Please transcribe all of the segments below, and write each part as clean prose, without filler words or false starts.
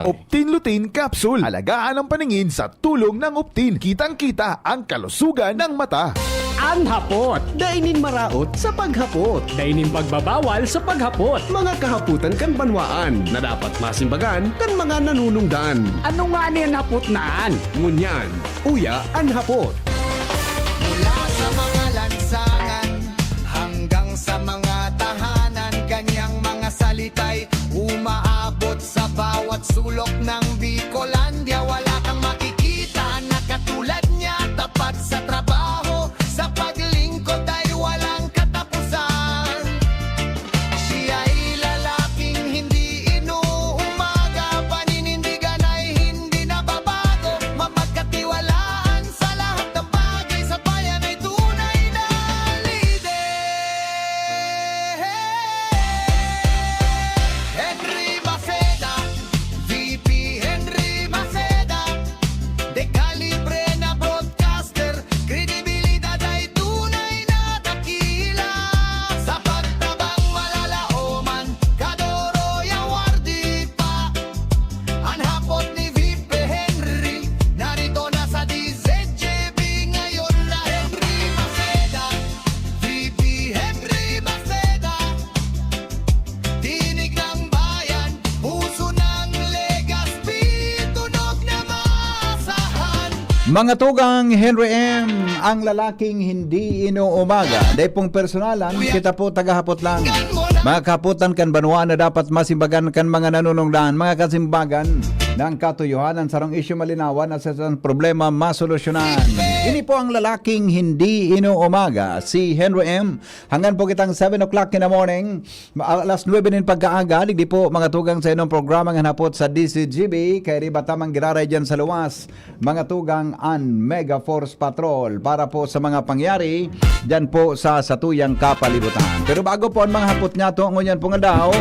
Optin Lutein Capsule. Alagaan ang paningin sa tulong ng Optin. Kitang-kita ang kalusugan ng mata. Ang hapot. Dainin maraot sa paghapot. Dainin pagbabawal sa paghapot. Mga kahaputan kan banwaan na dapat masimbagan kan mga nanunungdan. Ano nga niyan hapot naan? Ngunyan, uya ang hapot. Mula sa mga lansangan hanggang sa mga tahanan, kanyang mga salita'y umaabot sa bawat sulok ng Bicolandia. Wala kang makikita na katulad niya, tapat sa trabaho, sa paglingkod ay walang katapusan. Siya'y lalaking hindi inuumaga, paninindigan ay hindi nababago, mapagkatiwalaan sa lahat ng bagay, sa bayan ay tunay na lider. Henry Maceda, VP Henry Maceda, de calibre na broadcaster, kredibilidad ay tunay na dakila. Sa pagtabang malalaoman, Kadoroy Awardee pa. Ang hapot ni VP Henry, narito na sa DZJB ngayon na Henry Maceda, VP Henry Maceda. Tinig ng bayan, puso ng Legazpi, tunog na maasahan. Mga tugang Henry M, ang lalaking hindi inuumaga. Dahil pong personalan, kita po tagahapot lang. Mga kahaputan kan banwa na dapat masimbagan kan mga nanunungdan, mga kasimbagan ng katuyuhanan sarong isyu malinawan at sa problema masolusyonan. Ini po ang lalaking hindi inuumaga, si Henry M. Hanggang po kitang 7 o'clock in the morning, alas 9 din pagkaaga, di po mga tugang sa inong programa ng hapot sa DCGB, kay riba tamang giraray dyan sa luwas, mga tugang an Mega Force Patrol para po sa mga pangyari dyan po sa satuyang kapalibutan. Pero bago po ang mga hapot niya to, ngunyan po nga daw,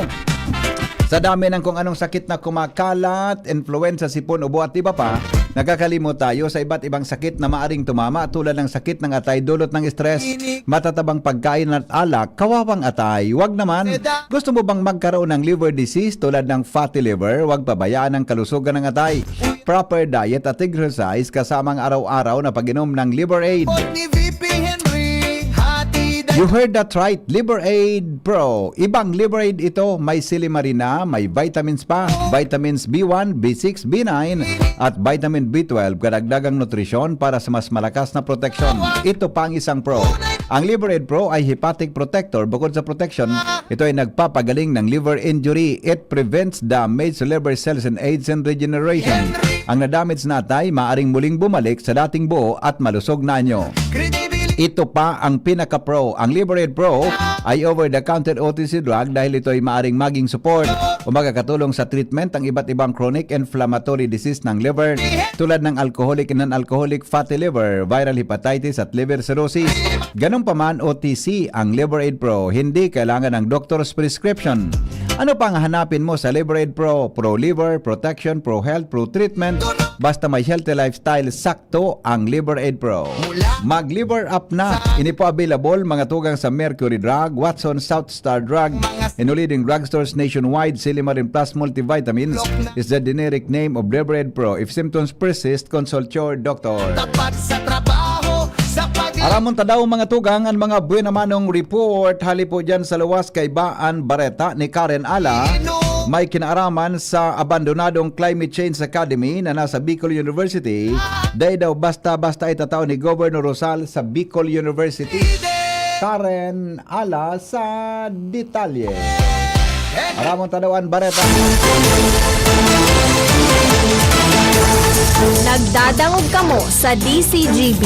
sa dami ng kung anong sakit na kumakalat, influenza, sipon, ubo at iba pa, nakakalimot tayo sa iba't ibang sakit na maaring tumama tulad ng sakit ng atay dulot ng stress, matatabang pagkain at alak, kawawang atay. Wag naman, gusto mo bang magkaroon ng liver disease tulad ng fatty liver? Wag pabayaan ang kalusugan ng atay. Proper diet at exercise kasamang araw-araw na pag-inom ng Liver Aid. Ni VP Henry, hatid ay You heard that right, Liver Aid Pro. Ibang Liver Aid ito, may silimarina, may vitamins pa, vitamins B1, B6, B9, at vitamin B12, karagdagang nutrisyon para sa mas malakas na protection. Ito pa ang isang Pro. Ang Liver Aid Pro ay hepatic protector. Bukod sa protection, ito ay nagpapagaling ng liver injury. It prevents damage to liver cells and aids in regeneration. Ang nadamage na atay, maaring muling bumalik sa dating buo at malusog na anyo. kredibilidad. Ito pa ang pinaka-pro. Ang Liver Aid Pro ay over-the-counter OTC drug dahil ito ay maaring maging support o magkakatulong sa treatment ang iba't ibang chronic inflammatory disease ng liver tulad ng alcoholic and non-alcoholic fatty liver, viral hepatitis at liver cirrhosis. Ganun pa man OTC ang Liver Aid Pro, hindi kailangan ng doctor's prescription. Ano pang hanapin mo sa Liver Aid Pro? Pro Liver, Protection, Pro Health, Pro Treatment. Basta may healthy lifestyle, sakto ang Liver Aid Pro. Mag-liver up na. Ini po available mga tugang sa Mercury Drug, Watson, South Star Drug, and leading drugstores nationwide. Silimarin Plus Multivitamins is the generic name of Liver Aid Pro. If symptoms persist, consult your doctor. Tapat sa trabaho, sa Aramon tadaw mga tugang ang mga buena manong report hali po dyan sa luwas kay Baan Bareta ni Karen Ala. May kinaaraman sa abandonadong Climate Change Academy na nasa Bicol University. Dahil daw basta-basta itataw ni Governor Rosal sa Bicol University. Karen Ala sa detalye. Aramon tadawan Bareta. Nagdadangog kamo sa DCGB.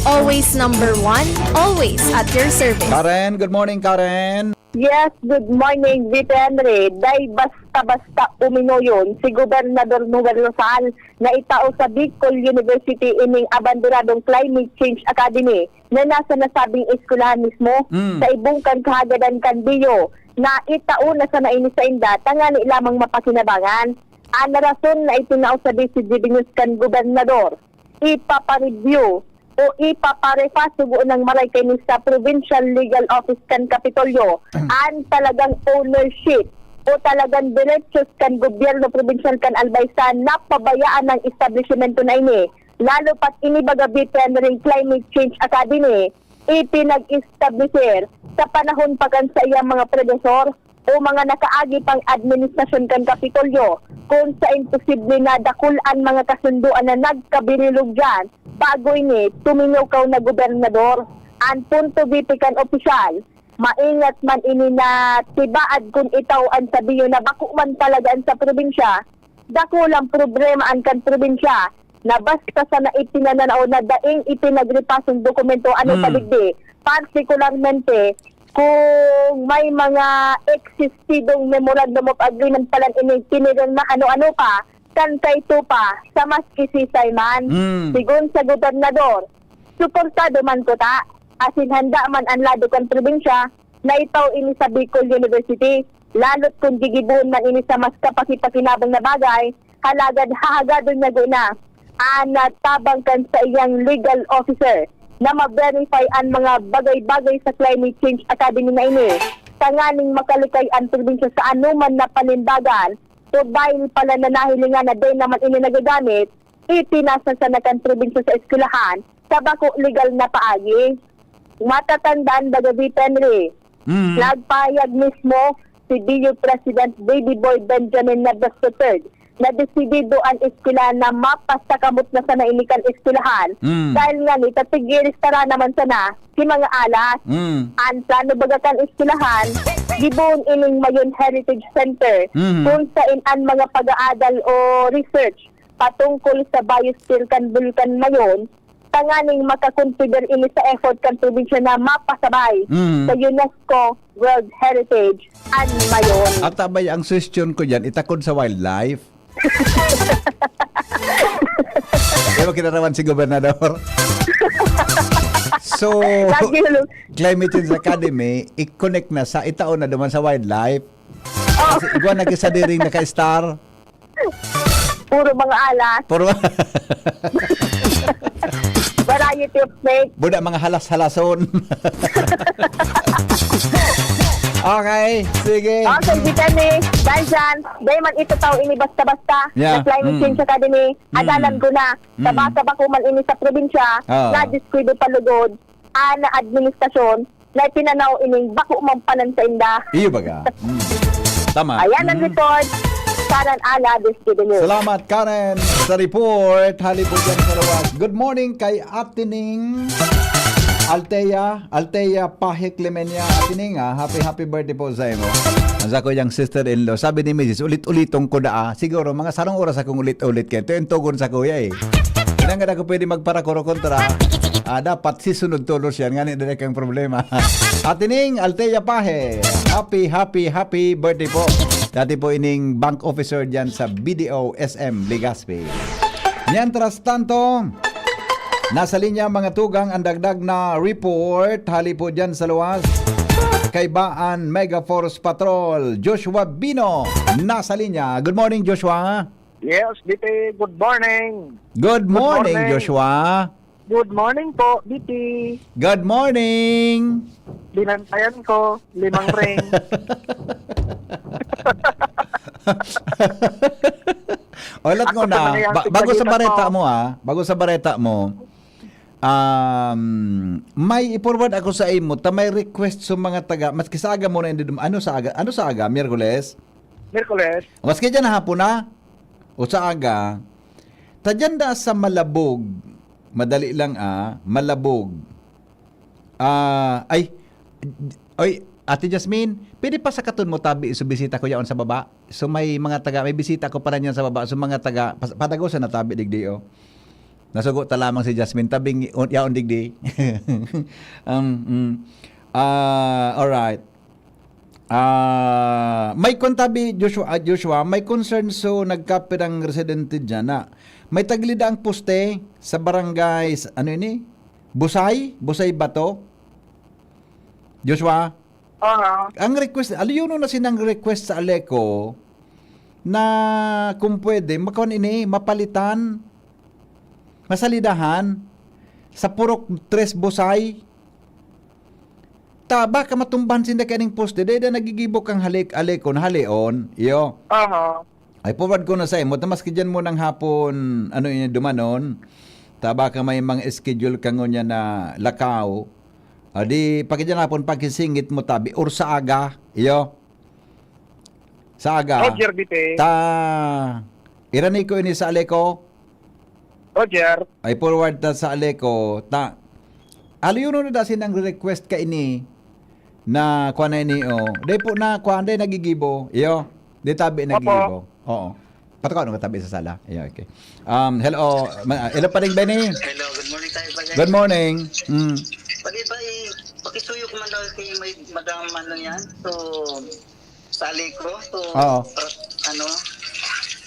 Always number one, always at your service. Karen, good morning Karen. Yes, good morning, VP Henry. Dahil basta-basta umino yun, si Gobernador Noel Rosal na itao sa Bicol University ining abandonadong Climate Change Academy na nasa nasabing eskulahan mismo sa ibungkan kahagadan kandiyo na itao na sa nainis sa inda, tangani lamang mapakinabangan. Ana rason na itinao sa DCGB News kan Gobernador, ipapareview o ipaparefa sugo ng maray kay sa Provincial Legal Office kan Kapitolyo ang talagang ownership o talagang diretsyon kan gobyerno probinsyal kan Albaysan na pabayaan ng establishmento na ini. Lalo pat inibaga bitin ring Climate Change Academy, ipinag-establisher sa panahon pa kan sa iyang mga predecessor o mga nakaagi pang administrasyon kan Kapitolyo kung sa imposible na dakulan mga kasunduan na nagkabirilog dyan bago ini tumingaw na gobernador. Ang punto bipikan opisyal, maingat man ini na tibaad kung itaw ang sabiyo na bako man talagaan sa probinsya, dakulang problema ang kan probinsya na basta sa naitinananaw na daing ipinagripasong dokumento ano paligdi. Partikularmente, kung may mga existidong memorandum of agreement pala ini tinirang na ano-ano pa, kan kaito pa sa mas kisisay man. Sigun sa gobernador, suportado man ko ta, asin handa man ang lado kan probinsya na itaw ini sa Bicol University, lalo't kung gigibuon man ini sa mas kapaki-pakinabang na bagay, halagad hahagadon na guna, tabang kan sa iyang legal officer na ma-verify ang mga bagay-bagay sa Climate Change Academy na ini. Tanganing makalikay ang probinsya sa anuman na panindagan, so dahil pala na nahilingan na din naman ini nagagamit, ipinasa sa nakan probinsya sa eskwelahan sa bako legal na paagi. Matatandaan Bagabi Henry, nagpayag mismo si DU President Baby Boy Benjamin Nabas III na desidido ang eskwelahan na mapasta kamot na sa nainikan eskwelahan dahil nga ni tatigiris tara naman sana si mga alas. Ang plano bagakan eskwelahan gibuon ining Mayon Heritage Center kung saan ang mga pag-aadal o research patungkol sa biosphere kan Bulkan Mayon tanganing makakonsider ini sa effort kan probinsya na mapasabay sa UNESCO World Heritage and Mayon. At tabay ang suggestion ko dyan, itakod sa wildlife. Diba kinarawan si gobernador? So, Climate Change Academy, i-connect na sa itaon na duman sa wildlife. Kasi iguan na kisa diring naka-star. Puro mga alas. Puro Variety of snakes. buda mga halas-halason. Okay, sige. Okay, Vitani, dahil dyan, dahil man ito tao ini basta-basta Yeah. sa Climate Change Academy, adalan ko na, sa bako man ini sa probinsya, na diskwido palugod, na administrasyon, na pinanaw ining bako man panan sa inda. Iyo baga. Tama. Ayan ang report, Karan Ala, Diskwido News. Salamat Karen sa report. Halipod yan sa lawas. Good morning kay Atining Altea Pahe Clemenia. Atining happy birthday po sa imo. Ang ko yung sister-in-law. Sabi ni Mrs. ulit-ulitong ko na siguro mga sarong oras akong ulit-ulit kayo. Ito yung tugon sa kuya eh. Hindi nga ako pwede magparakoro kontra. Dapat sisunod tulos yan. Nga nila kang problema. Atining Altea Pahe. Happy birthday po. Dati po ining bank officer dyan sa BDO SM Legazpi. Mientras tanto, nasa linya mga tugang ang dagdag na report. Hali po dyan sa luwas. Kaibaan Mega Force Patrol Joshua Bino nasa linya. Good morning Joshua. Yes, BP. Good morning. Good morning Joshua. Good morning po, BP. Good morning. Binantayan ko, 5 ring. Ulat ko Ako na, naman yung bago sa tigalitan bareta mo, may i-forward ako sa imo, may request sa mga taga, maski sa aga mo na, ano sa aga, Miyerkules? Miyerkules. Maski dyan hapon na, o sa aga, tadyan da sa Malabog, madali lang Malabog, Ate Jasmine, pwede pa sa katon mo tabi bisita ko yaon sa baba. So may mga taga, may bisita ko pa rin yan sa baba. So mga taga, padago sa natabi digdi o. Nasugo ta lamang si Jasmine tabing yaon digdi. Alright. May kontabi Joshua, may concern so nagkapirang residente dyan na may taglida ang poste sa barangay, ano ini? Busay Bato. Joshua, ang request, aliyo na sinang request sa Aleco na kung pwede, mapalitan, masalidahan sa Purok 3 Busay. Ta baka matumban sinda kaning poste dahil na nagigibok kang halik-alikon halion iyo. Aha. Ay forward ko na sa imo tamas kidyan mo ng hapon ano yun dumanon. Ta baka may mga schedule kang ngonya na lakaw. Di pagkidyan hapon pagkisingit mo tabi or sa aga iyo. Sa aga. Roger, Bite. Ta irani ko ini sa aleko. Roger. Ay forward ta sa aleko ta aliyo no na dasin ang request ka ini na kuha na ini o. Day po na kuha day nagigibo. Iyo. Day tabi nagigibo. Oo. Patakaw nung katabi sa sala. Iyo, okay. Hello. Hello pa rin, Benny. Hello, good morning tayo pa. Good morning. Pwede ba pakisuyo ko man daw kay may madam ano yan? So, sali ko. So, Oo. ano?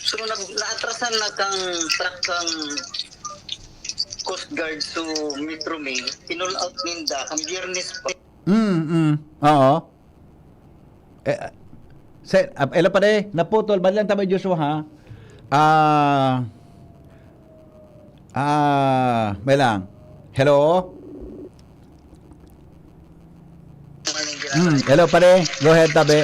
So, naatrasan na kang truck kang Coast Guard so Metro Mail. Pinull out ninda kang biyernes pa. Oo. Ela pa rin. Naputol. Bali lang tabi, Joshua, ha? May lang. Hello? Hello pa rin. Go ahead, tabi.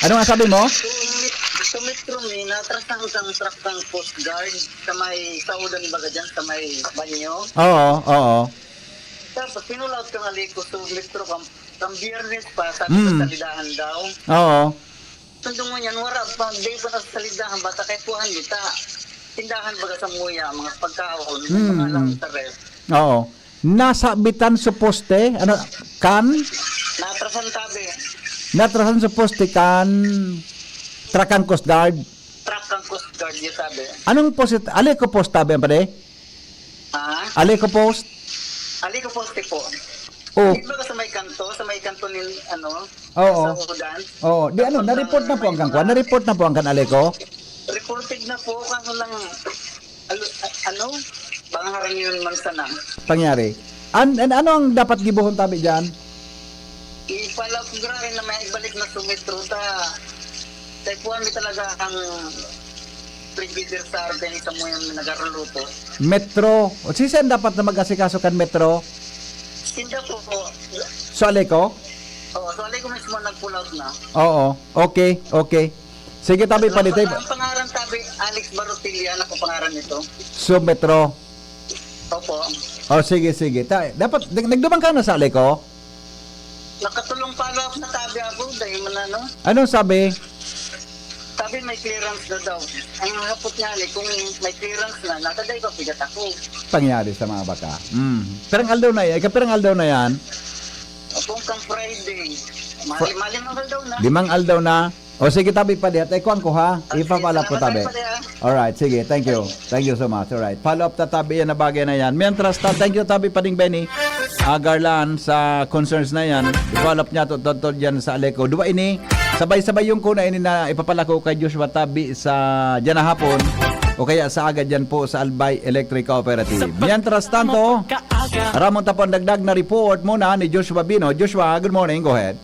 Ano nga sabi mo? So, Metro Mail, naatrasan kang truck kang Coast Guard sa may saudan baga dyan, sa may banyo. Oo. Tapos, pinull out kang aliko so Metro kang biyernes pa, sabi sa salidahan daw. Oo. Sundong mo yan, wala pa, day pa na sa salidahan, bata kay puhan kita. Tindahan baga sa muya, mga pagkaon, mga lang sa ref. Oo. Nasa bitan sa poste, ano, kan? Natrasan tabi, Natrasan sa poste kan Trakan Coast Guard. truck kang Coast Guard, yung sabi. Anong post? Aliko post tabi ang pare? Ha? Aliko post? Ali ko poste po. Oh. Di ba ka sa may kanto ni, ano, Oo. sa udan? Oh, di ano, na-report na po ang kan. Na-report na po ang kan Aliko. Reported na po, kaso lang, ano, bang harang yun man sana. Pangyari. Ano ang dapat gibuhon tabi diyan? Ipala ko grabe na may ibalik na sumitro ta. Taipuan mi talaga ang brigadier sa organisa mo yung nagaruluto. Metro. O saan dapat na mag-asikaso kan Metro? Tinda po po. So Aliko? Oo, so alay ko mismo nag-pull out na. Oo. Okay. Sige tabi pa dito. Ang pangaran tabi, Alex Barutilla, ako pangaran nito. So Metro. Opo. Oh, sige. Dapat nagdumang ka na sa Aliko? Nakatulong pala ako sa tabi ako, dahil man ano. Anong sabi? Sabi may clearance na daw. Ang hapot niya kung may clearance na, nakaday ko, pigat ako. Pangyari sa mga baka. Perang aldaw na yan. Perang aldaw na yan. Kung kang Friday, malim ang daw na. 5 aldaw na. O sige tabi pa dihat. Kuhan ko ha. Ipapala po tabi. Alright, sige. Thank you. Thank you so much. Alright. Follow up ta tabi yan na bagay na yan. Mientras thank you tabi pa ding Benny. Garland sa concerns na yan. I-follow up niya to dyan sa Aliko. Dua ini. Sabay-sabay yung kuna ini na ipapalako kay Joshua Tabi sa dyan na hapon o kaya sa agad dyan po sa Albay Electric Cooperative. Mientras tanto, Ramon Tapon dagdag na report muna ni Joshua Bino. Joshua, good morning. Go ahead.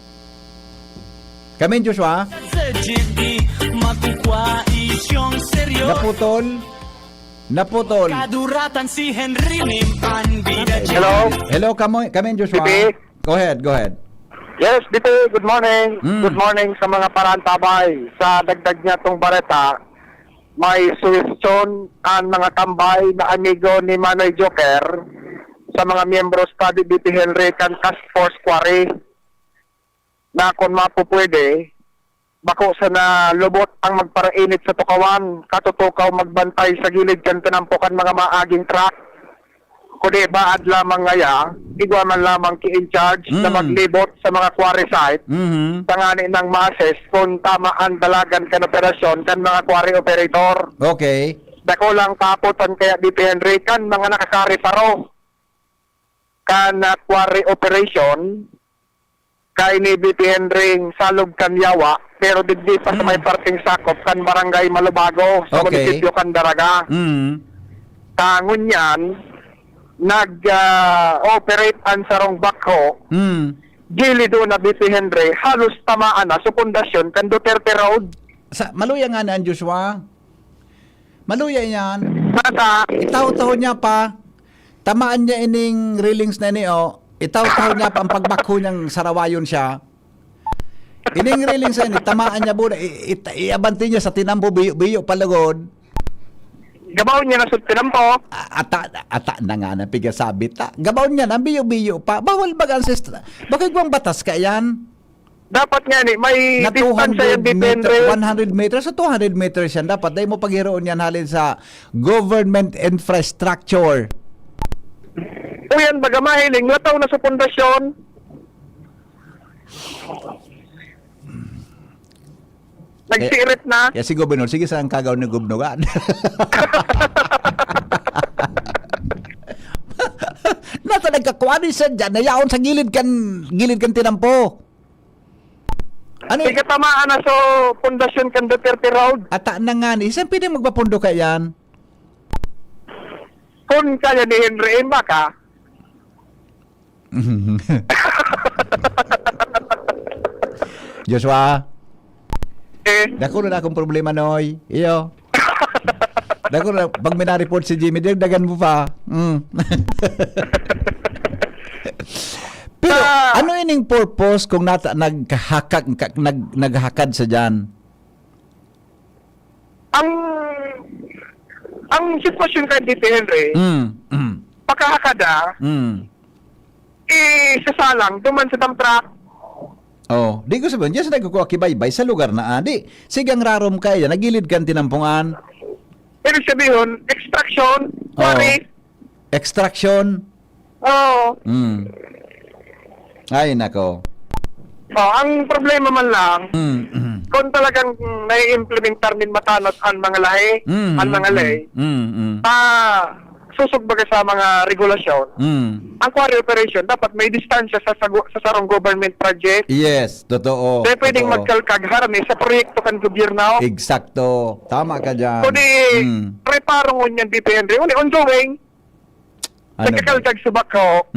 Come in, Joshua. Naputol. Kaduratan si Henry Mimpan Bida. Hello? Hello, come in, Joshua. Bibi? Go ahead. Yes, Bite, good morning. Good morning sa mga parantabay. Sa dagdag niya tong bareta, may suwestyon ang mga tambay na amigo ni Manoy Joker sa mga miyembro sa BT Henry kan Task Force Quarry na kung mapupwede, bako sa na lubot ang magparainit sa tukawan, katutukaw magbantay sa gilid kan tinampukan mga maaging truck. Kundi baad lamang ngaya, igwa man lamang ki-in charge na maglibot sa mga quarry site, tangani ng masses kung tama ang dalagan kan operasyon kan mga quarry operator. Okay. Dako lang kaputan kaya DP Henry kan mga nakakari paro kan quarry operation kay ni DP Henry salog kan yawa pero digdi pa sa may parting sakop kan barangay Malubago sa Okay. munisipyo kan Daraga. Tangon yan nag-operate ang sarong bakho gilido na BP Henry halos tamaan na sa pundasyon kan Duterte Road. Maluya nga na Joshua. Maluya yan. Nasa Itaw-taw niya pa. Tamaan niya ining railings na niyo. itaw-taw niya pa ang pagbakho niyang sarawayon siya. Ining railing sa ini, tamaan niya po, iabanti niya sa tinampo, biyo palagod. Gabaw niya na sultinan po. Ata na nga na pigasabit ta. Gabaw niya na, biyo-biyo pa. Bawal baga ancestor. Bakit bang batas ka yan? Dapat nga ni, may Na distansya yan 200 depende. meter, 100 meters sa 200 meters yan. Dapat dahil mo paghiroon yan halin sa government infrastructure. O yan, baga mahiling, nataw na sa pundasyon. Nagsirit na. Kaya si Gobernador, sige saan kagaw ng gubnugan. Nasa nagkakwani sa dyan, nayaon sa gilid kan tinampo. Ano Sige tamaan na sa pundasyon kan Duterte Road. ata na nga ni, saan pwede magpapundo ka yan? Kung kaya ni Henry M. Baka, Joshua, dako na akong problema noy. Iyo. Dako na, pag may na-report si Jimmy, dagan mo pa. Pero, ano ining purpose kung naghakad sa dyan? ang sitwasyon kay Dito Henry, pakahakada, sasalang, duman sa dump truck. Oh, di ko sabihin, diyan sa nagkukuha kibaybay sa lugar na adi. Sigang rarom kaya, nagilid kan tinampungan. Ibig sabihin, extraction, quarry. Extraction. Oo. Ay, nako. Ang problema man lang, kung talagang nai-implementar min matanot ang mga lahi, ang mga lay, susugbaga sa mga regulasyon, ang quarry operation, dapat may distansya sa sarong government project. Yes, totoo. Kaya pwedeng totoo. magkalkagharami sa proyekto kan gobyerno. Eksakto. Tama ka dyan. Kundi, reparong unyan dito, Henry. Ongoing, nagkakalkag subak ko.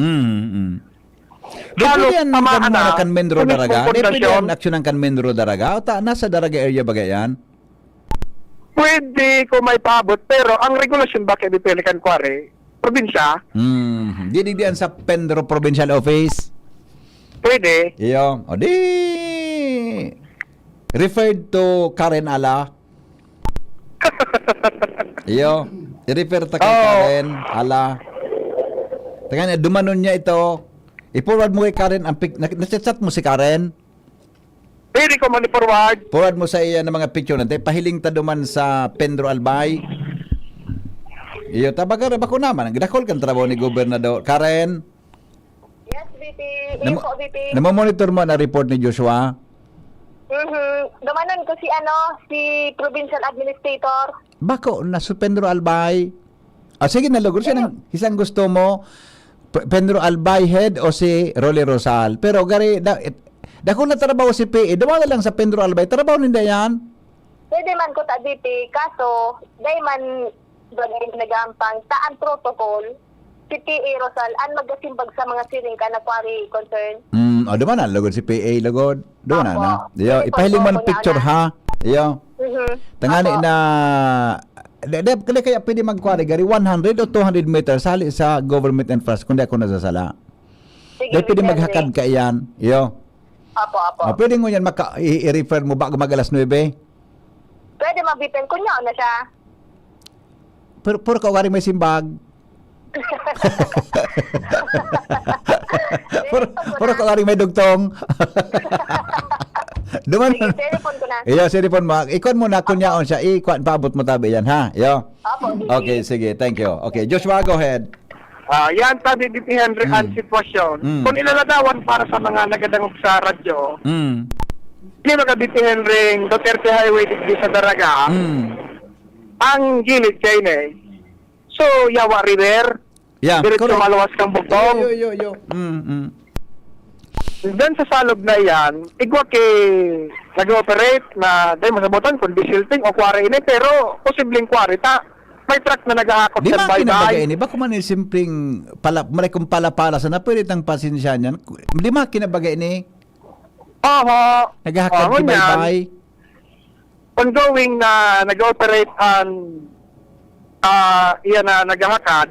Dito yan tamaan na, kan Mendro sa mismong Daraga. Dito pundasyon. yan aksyon ng kan Mendro Daraga. O ta, nasa Daraga area ba yan? Pwede ko may paabot, pero ang regulasyon ba kay Pelican Quarry, probinsya, Diyan sa Pendro Provincial Office. pwede. Iyo. O di referred to Karen Ala. Iyo. I-refer ta kay Karen Ala. Tangan dumanon niya ito. I-forward mo kay Karen ang na-chat mo si Karen. Pwede ko mani-forward. Forward mo sa iya ng mga picture natin. Pahiling ta duman sa Pendro Albay. Iyo tabaga ba ko naman. Gidakol kan trabaho ni Gobernador Karen. Yes, VP. Iyo po, VP. Namamonitor mo na report ni Joshua. Dumanan ko si Provincial Administrator. Bako na sa Pendro Albay. Sige na logro siya ng isang gusto mo. Pendro Albay head o si Rolly Rosal. Pero gari dako na trabaho si PE. Dumaan na lang sa Pendro Albay. Trabaho ninda yan. Pwede man ko ta, VP. Kaso, dahil man bagay nagampang taan protocol, si PA Rosal, an magasimbag sa mga siring ka na quarry concern. Dumaan na logod si PA logod. Dumaan na. Apo. Iyo, Sige, ipahiling mo po, ng picture ha. Iyo. Tangani Apo. na kaya kaya pwede mag-quarry gari 100 o 200 meters sali sa government infrastructure kundi ako nasasala. Sige, Dahil pwede VP maghakad Henry. ka yan. Iyo. Apo. Pwede mo yan i-refer mo bago mag alas 9. Pwede mabitin ko niya na siya. Pero puro ka wari may simbag. puro ka wari may dugtong. Duman. Sige, telephone ko na. Iyo, cellphone mo. Ikon mo na kunyaon siya. Paabot mo tabi yan, ha? Iyo. Apo, VP. Okay, sige. Thank you. Okay, Joshua, go ahead. Yan sabi Dito Henry ang sitwasyon. Kung ilaladawan para sa mga nagadangog sa radyo, hindi mga Dito Henry Duterte Highway digdi sa Daraga, ang gilid kay So, Yawa River, Yeah, diretso correct. malawas kang bugtong. Yo. Then sa salog na yan, igwa kay nag-operate na dahil masabutan kung disilting o quarry ini, pero posibleng quarry ta. May truck na naghahakot Di sa ba kinabagay bye-bye. ini? Baka man yung simpleng malay kong pala sa na pwede tang pasensya niyan. Di ba kinabagay ini? Oho. Naghahakad Oo, ki bye-bye. Ongoing na nag-operate ang iyan na naghahakad,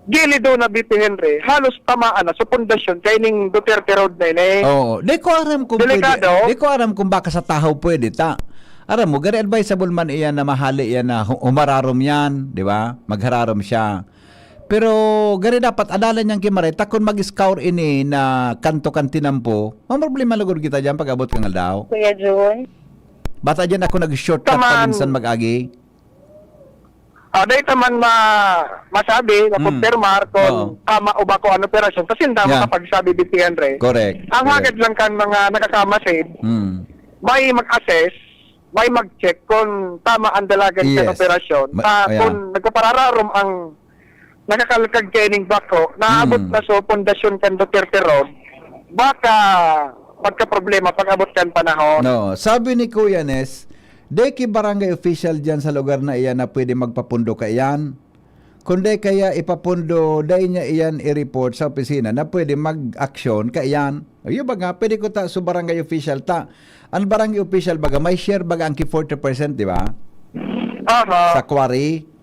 gilido na BP Henry, halos tamaan na sa pundasyon kay ning Duterte Road na yun eh. Oo. Di ko aram kung Delikado. pwede. Di ko aram kung baka sa tahaw pwede ta. Aram mo, gari advisable man iyan na mahali iyan na humararom yan, di ba? Maghararom siya. Pero gari dapat adalan niyang kimaray, takon mag-scour ini na kanto-kantinan po, ang problema lagod kita dyan pag abot kang aldaw. Kuya Jun. Bata dyan ako nag-shortcut Taman. paminsan mag-agi. Dahil naman masabi, makumpirmar kung tama o ba ko ang operasyon. Kasi hindi Yeah. makapagsabi BP Henry. Correct. Ang Correct. hagad lang kan mga nakakamasid, may mag-assess, may mag-check kung tama ang dalagan Yes. sa operasyon. Yeah. Kung nagpaparararom ang nakakalakag kaining bako, naabot na so pundasyon kan Duterte Road, baka pagka-problema pag abot kan panahon. No, sabi ni Kuya Nes, deki barangay official dyan sa lugar na iyan na pwede magpapundo ka iyan. Kundi kaya ipapundo, dahil niya iyan i-report sa opisina na pwede mag-aksyon ka iyan. Ayun baga, pwede ko ta sa barangay official ta. Ang barangay official baga, may share baga ang ki 40%, di ba? Sa quarry.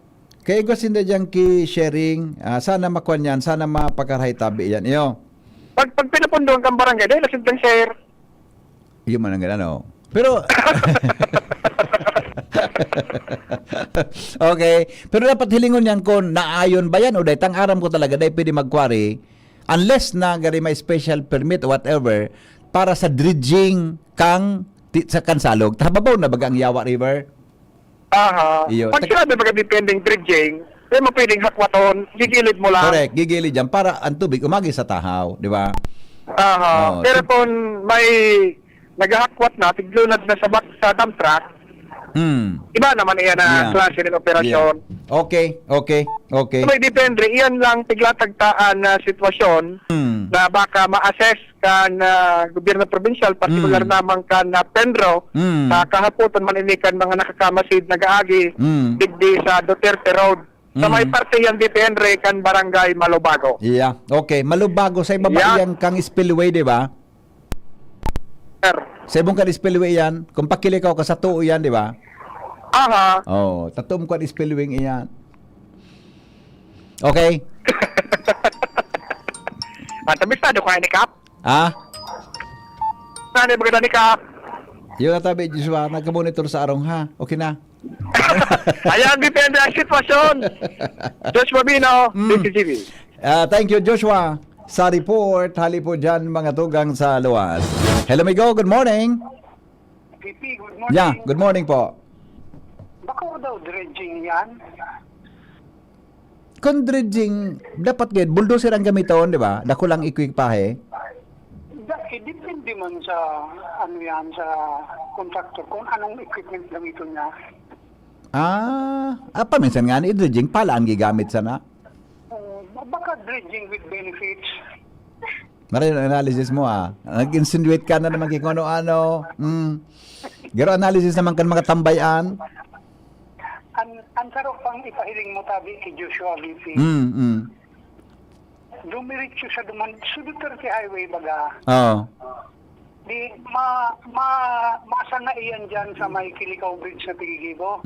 Kaya gusto hindi dyan ki sharing, sana makuha yan, sana mapakarahay tabi yan. Iyo. Pag pinapundo ang barangay, dahil lasin lang share. Yun man ang ano. Pero okay, pero dapat hilingon yan kung naayon ba yan o dahil tang aram ko talaga dahil pwede mag-quarry unless na gari may special permit or whatever para sa dredging kang sa Kansalog. Tababaw na bagang Yawa River. Iyo. Pag sinabi baga depending dredging, kaya mo pwedeng hakwaton, gigilid mo lang. Correct, gigilid dyan para ang tubig umagi sa tahaw, di ba? Pero kung may naghahakwat na, tiglunad na sa dump truck, iba naman iyan na klase ng operasyon. Okay. So, may depende, iyan lang tiglatagtaan na sitwasyon na baka ma-assess ka na gobyerno provincial, particular naman ka na Penro, sa kahapoton maninikan mga nakakamasid nag-aagi, digdi sa Duterte Road. Sa may parte yan depende kan barangay Malubago. Yeah, okay. Malubago sa ibaba yan kang spillway, di ba? Sir. Sa ibong kan spillway yan, kung pakilikaw ka sa tuo yan, di ba? Oh, tatum ko spillway iyan. Okay. Tabistado ko ni Kap. Saan ba ni Kap? Yung natabi, Joshua, nagka-monitor sa arong ha. Okay na. Ayan, depende ang sitwasyon. Joshua Bino, DCTV. Thank you, Joshua. Sa report, hali po dyan mga tugang sa luwas. Hello, Migo. Good morning. PP, good morning. Yeah, good morning po. Baka daw dredging yan? Kung dredging, dapat gid bulldozer ang gamiton, di ba? Dako lang ikwipahe. Depende man sa ano yan, sa contractor, kung anong equipment gamiton niya. Paminsan nga ni dredging pala ang gigamit sana. Baka dredging with benefits. Maraming analysis mo Nag-insinuate ka na naman kung ano-ano. Gero analysis naman kan mga tambayan. Ang sarap pang ipahiling mo tabi kay Joshua VP. Dumiritso sa Duterte Highway baga. Di masa nga iyan dyan sa may Kilikaw Bridge sa Tigigibo.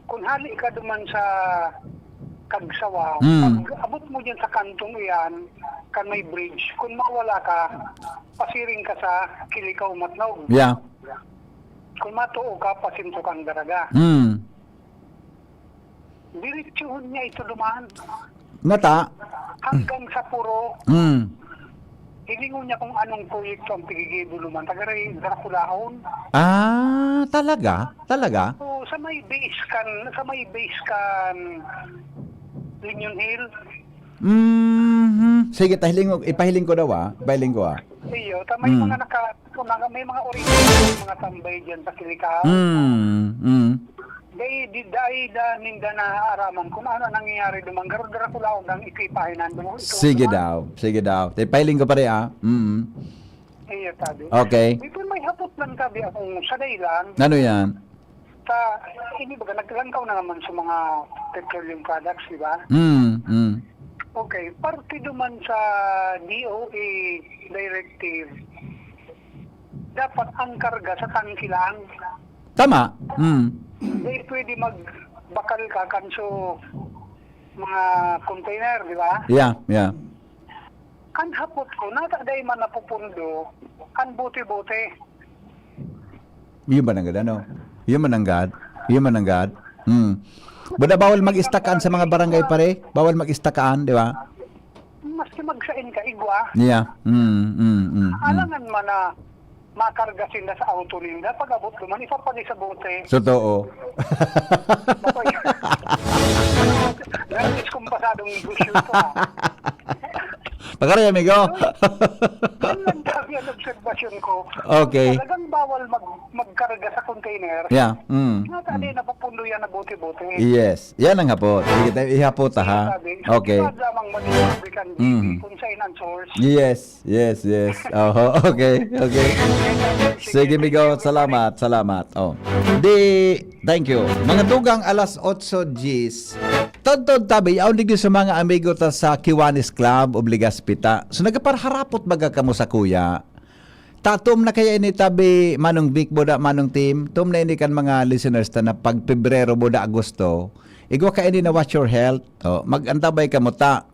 Kung hali ka duman sa Kagsawa, pag abot mo dyan sa kantong iyan, kan may bridge, kung mawala ka, pasiring ka sa Kilikaw Matnog. Yeah. Kung matuo ka, pasinto kang daraga. Diretsuhon niya ito dumaan. Mata. Hanggang sa Puro. Hilingon niya kung anong proyekto ang Tigigibo luman. Tagaray, Draculaon. Talaga? Talaga? So, sa may base kan Linyon Hill. Sige, ipahiling ko daw Ipahiling ko Iyo, may may mga original mga tambay dyan sa Kilikaw. Dahil ninda na araman kung ano nangyayari dumang Draculaon ng ikipahinan mo. Sige daw. Ipahiling ko pa rin Iyo, tabi. Okay. Ito may hapot lang tabi akong sa daylan. Ano yan? Hindi ba, naglangkaw na naman sa mga petroleum products, di ba? Okay, parte duman sa DOA directive, dapat ang karga sa tangki lang. Tama. Pwede magbakal ka kanso mga container, di ba? Yeah, yeah. Kan hapot ko, nataday man napupundo, kan buti-buti. Yun ba nanggad, ano? Yun man nanggad. Buda bawal mag-istakaan sa mga barangay pare? Bawal mag-istakaan, di ba? Maski magsain ka, igwa. Yeah. Alangan man na makarga sila sa auto nila, pag abot naman, ipapagi sa bote. Totoo. Nangis kong pasadong negosyo ko. Pagkari, amigo. Yan lang dami ang observasyon ko. Okay. Talagang bawal magkarga sa container. Yeah. Natali, napapundo yan na bote-bote. Yes. Yan ang hapot. Sige tayo ihapot ha. Okay. Kadamang manipublican kung sa inang source. Yes. Oh, okay. Sige, amigo. Salamat. Oh. Thank you. Mga tugang alas 8 Gs. Tod tabi, aun digdi sa mga amigo ta sa Kiwanis Club, Obligas Pita. So nagaparharapot baga kamo sa kuya. Tatom na kaya ini tabi Manong Vic boda Manong Team. Tum na ini kan mga listeners ta na pag Pebrero boda Agosto. Igwa ka ini na watch your health. Oh, magantabay ka mo ta.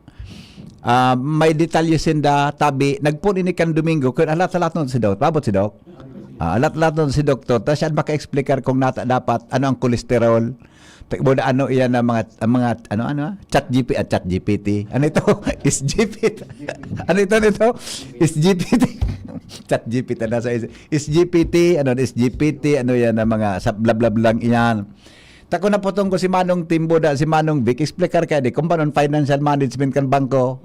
May detalye sinda tabi nagpun ini kan Domingo kun alat-alat nun si Doc. Pabot si Doc. Alat-alat nun si Doktor. Ta siya maka-explicar kung nata dapat ano ang kolesterol. Boda ano iyan na mga chat GPT. Ano ito? Is GPT. Ano ito nito? Is GPT. Chat GPT na sa is GPT, is GPT, ano yan na mga bla bla blang iyan. Tako na potong ko si Manong Timbo si Manong Vic, explicar kaya di kung paano financial management kan bangko.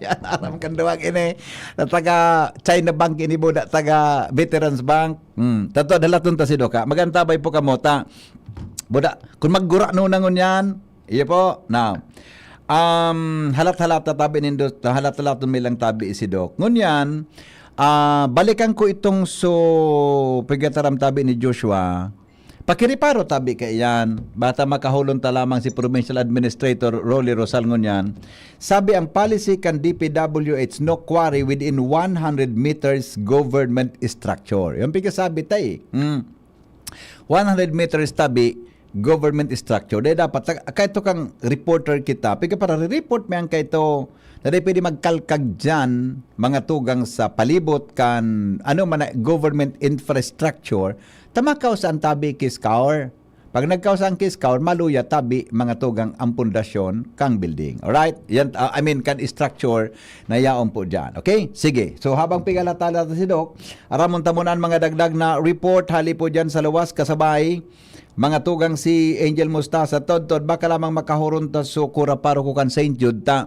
Yan, aram kan duwag ini. Taga China Bank ini boda, taga Veterans Bank. Tato dalaton ta si Doka. Magantabay po kamota. Boda, kung maggura no nangon yan, iya po. Now, halat-halat tabi nindo, halat-halat milang tabi si Doc. Ngunyan, balikan ko itong pagkataram tabi ni Joshua. Pakiriparo tabi kay yan. Bata makahulon ta lamang si Provincial Administrator Rolly Rosal ngunyan. Sabi ang policy kan DPWH no quarry within 100 meters government structure. Yung pagkasabi tay. 100 meters tabi government structure. Dahil dapat, kahit ito kang reporter kita, pika para re-report mo yan kahit ito, na pwede magkalkag dyan, mga tugang sa palibot kan, government infrastructure, tamakaw sa ang tabi kiskaor. Pag nagkaw sa ang kiskaor, maluya tabi, mga tugang ang pundasyon kang building. Alright? Yan, kan structure na yaon po dyan. Okay? Sige. So, habang pigalatala si Doc, aramon tamunan mga dagdag na report, hali po dyan sa luwas, kasabay, mga tugang si Angel Mustasa, tod, baka lamang makahuron ta so kuraparo ko kan St. Jude ta.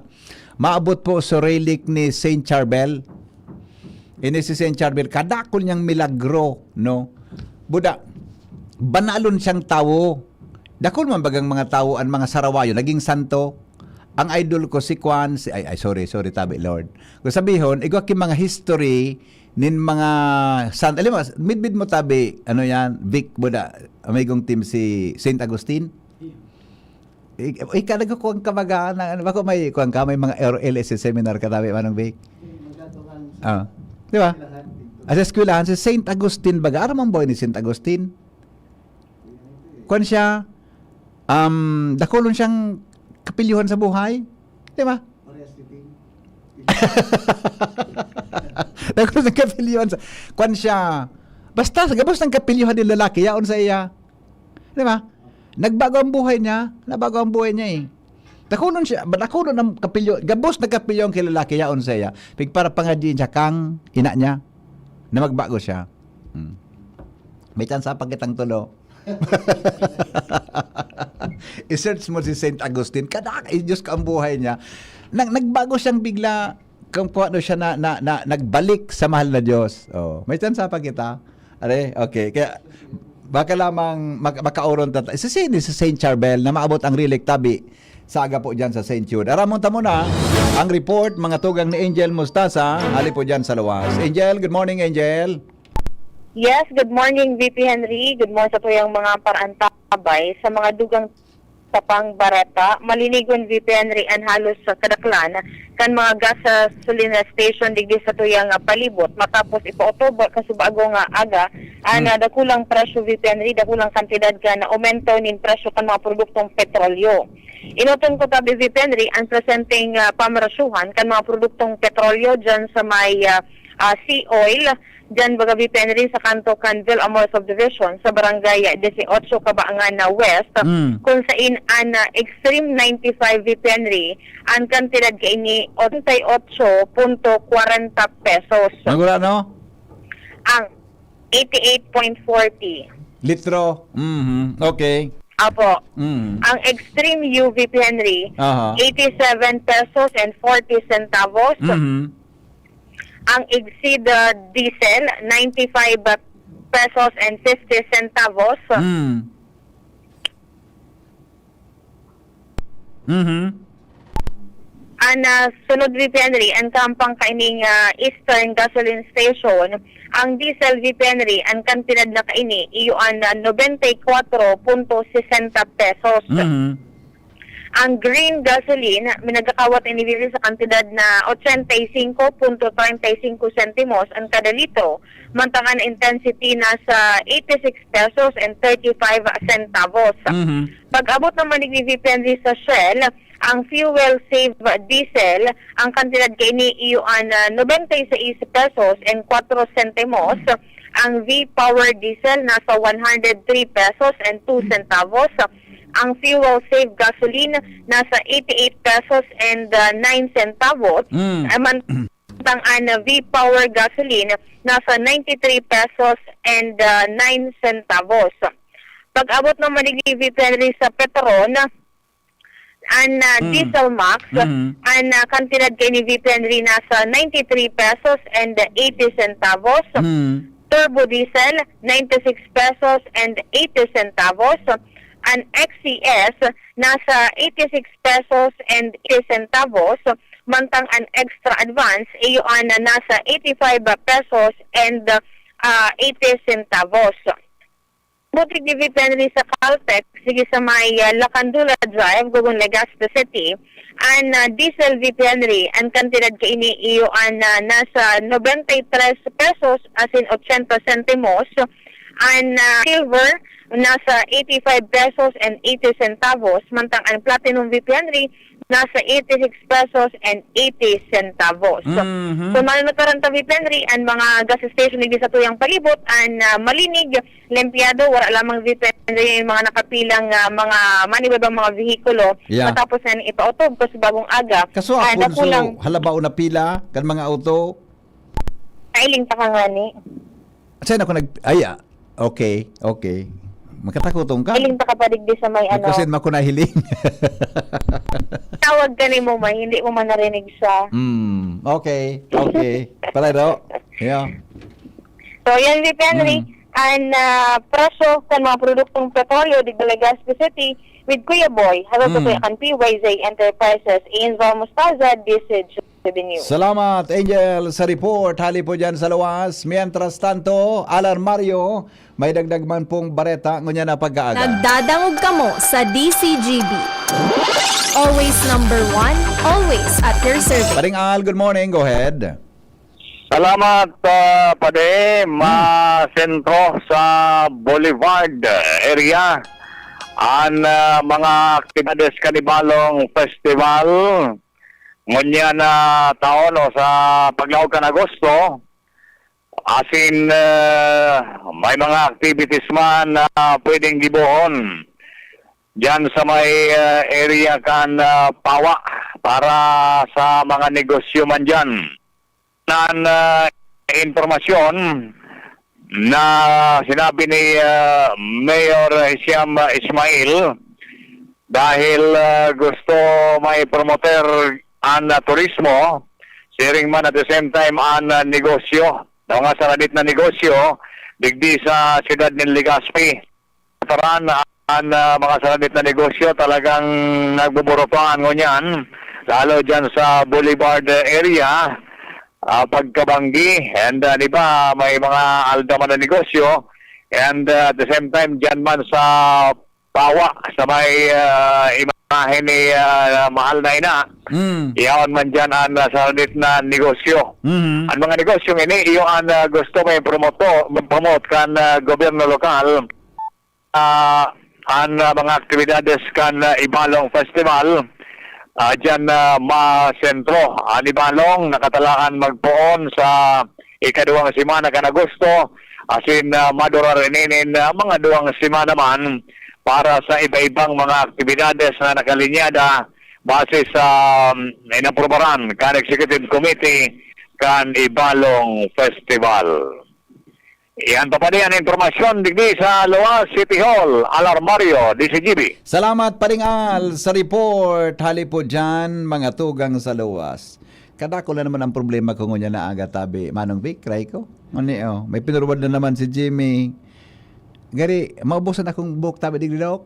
Maabot po sa relic ni St. Charbel. Ini si St. Charbel, kadakol niyang milagro, no? Buda, banalon siyang tao. Dakol man bagang mga tao, ang mga sarawayo, naging santo. Ang idol ko si Kwan, sorry tabi Lord. Kung sabihon, igwa ki mga history, nin mga alam mo, midbid mo tabi, Vic, Buda, amigong team si St. Agustin. Ikadago ko ang kamagaan, bako may mga LSS seminar ka tabi, Manong Vic. Di ba? As a eskwelahan, si St. Agustin baga, aram ang boy ni St. Agustin. Kwan siya, dakulon siyang kapilyuhan sa buhay. Di ba? Dakulon siyang kapilyuhan sa... Kwan siya, basta, gabos ng kapilyuhan ng lalaki, yaon sa iya. Di ba? Nagbago ang buhay niya, eh. Dakulon siya, dakulon ng kapilyo, gabos na kapilyo ang kilalaki, yaon sa iya. Para pangadyin siya kang ina niya, na magbago siya. May chance pa kitang tulo. I-search mo si St. Agustin, Diyos ka ang buhay niya. Nagbago siyang bigla, kung paano siya nagbalik sa mahal na Diyos. May chance pa kita. Okay. Kaya, baka lamang makauron si St. Charbel na maabot ang relic tabi saga po dyan sa St. Jude. Aramonta mo na ang report, mga tugang ni Angel Mustasa, hali po dyan sa luwas. Angel, good morning, Angel. Yes, good morning, VP Henry. Good morning sa po yung mga parantabay sa mga dugang sa pangbareta, malinigon VP Henry an halos sa kadaklan kan mga gasolina station digdi sa tuyang palibot matapos ipa-October kasubago nga aga ana dakulang presyo VP Henry, dakulang kantidad ka na aumento nin presyo kan mga produktong petrolyo. Inuton ko tabi VP Henry ang presenteng pamarasyuhan kan mga produktong petrolyo dyan sa may sea oil dyan baga VP Henry sa kanto Canville Amor Subdivision sa barangay 18 Kabaangan na West kung saan an extreme 95 VP Henry ang kantidad kay ni 88.40 pesos. Magura no? Ang 88.40 Litro. Okay. Apo. Ang extreme U VP Henry 87 pesos and 40 centavos. Ang exceed diesel 95 pesos and 50 centavos. Ang sunod VP Henry, ang kampang kaining Eastern Gasoline Station, ang diesel VP Henry, ang kantidad na kaini, iyo ang 94.60 pesos. Ang green gasoline, minagkakawat inibili sa kantidad na 85.35 centimos ang kada litro, mantangan intensity nasa 86 pesos and 35 centavos. Pag-abot naman ni VP Henry sa Shell, ang fuel save diesel, ang kantidad kay ni iyo ang 96 pesos and 4 centimos. Ang V-Power diesel nasa 103 pesos and 2 centavos. Ang fuel save gasoline nasa 88 pesos and 9 centavos. Mantang ang V-Power gasoline nasa 93 pesos and 9 centavos. Pag-abot naman ni VP Henry sa Petron, ang diesel max, ang kantidad kay ni VP Henry nasa 93 pesos and 80 centavos. Turbo diesel 96 pesos and 80 centavos. Ang XCS nasa 86 pesos and 80 centavos, mantang ang extra advance iyo nasa 85 pesos and 80 centavos. Butik ni VP Henry sa Caltex, sige sa may Lacandula Drive, Gugun, Legazpi City, ang diesel VP Henry, ang kantidad kay ini iyo nasa 93 pesos as in 80 centimos. Ang silver nasa 85 pesos and 80 centavos, mantang ang platinum VP Henry nasa 86 pesos and 80 centavos. So manunod-karanta VP Henry, ang mga gas station hindi sa tuyang palibot, ang malinig, limpyado, wala lamang VP Henry yung mga nakapilang mga manibabang mga vehikulo, matapos na ipa-autob kasi bagong aga. Kaso ako halabaw na pila kan mga auto. Ailing ta ka nga ni. Saan ako okay. Makatakutong ka. Hiling ta ka padigdi sa may Kasi mako na hiling. Tawag ka ni mo may, hindi mo man narinig siya. Okay. Pala do. Yeah. So yan VP Henry, ang presyo sa mga produktong petrolyo di Legazpi City with Kuya Boy. Hello to Kuya kan PYZ Enterprises, Ianzal Mostaza, DCG News. Salamat Angel sa report. Hali po dyan sa luwas. Mientras tanto, Alan Mario, may dagdag man pong bareta ngunya na pagkaaga. Nagdadangog kamo sa DCGB. Always number 1, always at your service. Paring Al, good morning. Go ahead. Salamat, Pade. Sentro sa Boulevard area. Ang mga aktibidades kanibalong festival ngunya na taon o sa paglawag ka ng Agosto. As in, may mga activities man na pwedeng gibuhon diyan sa may area kan Pawa para sa mga negosyo man dyan. Nan informasyon na sinabi ni Mayor Hisham Ismail dahil gusto may promoter ang turismo, sharing man at the same time ang negosyo. Mga saradit na negosyo, digdi sa siyudad ng Legazpi. Taran ang mga saradit na negosyo talagang nagbuburotoan ngunyan, lalo dyan sa Boulevard area, pagkabanggi, and di ba may mga aldaman na negosyo, and at the same time dyan man sa Pawa sa may imahe ni mahal na ina. Iyawan man dyan ang salit na negosyo. Ang mga negosyo ini, iyo ang gusto may promote kan gobyerno lokal. Ang mga aktibidades kan Ibalong Festival. Dyan ma-sentro. Ang Ibalong nakatalaan magpoon sa ikaduwang simana kan Agosto. Asin madura rininin mga duwang simana man para sa iba-ibang mga aktibidades na nakalinyada base sa inaprobaran kan Executive Committee kan Ibalong Festival. Iyan pa din ang informasyon digdi sa Loa City Hall, Alarmario, DCGB. Salamat paringal sa report. Hali po dyan, mga tugang sa luwas. Kadako na naman ang problema ko ngunya na aga tabi. Manong Vic, cry ko. May pinurwad na naman si Jimmy. Gari, maubusan akong book tabi digdi daw.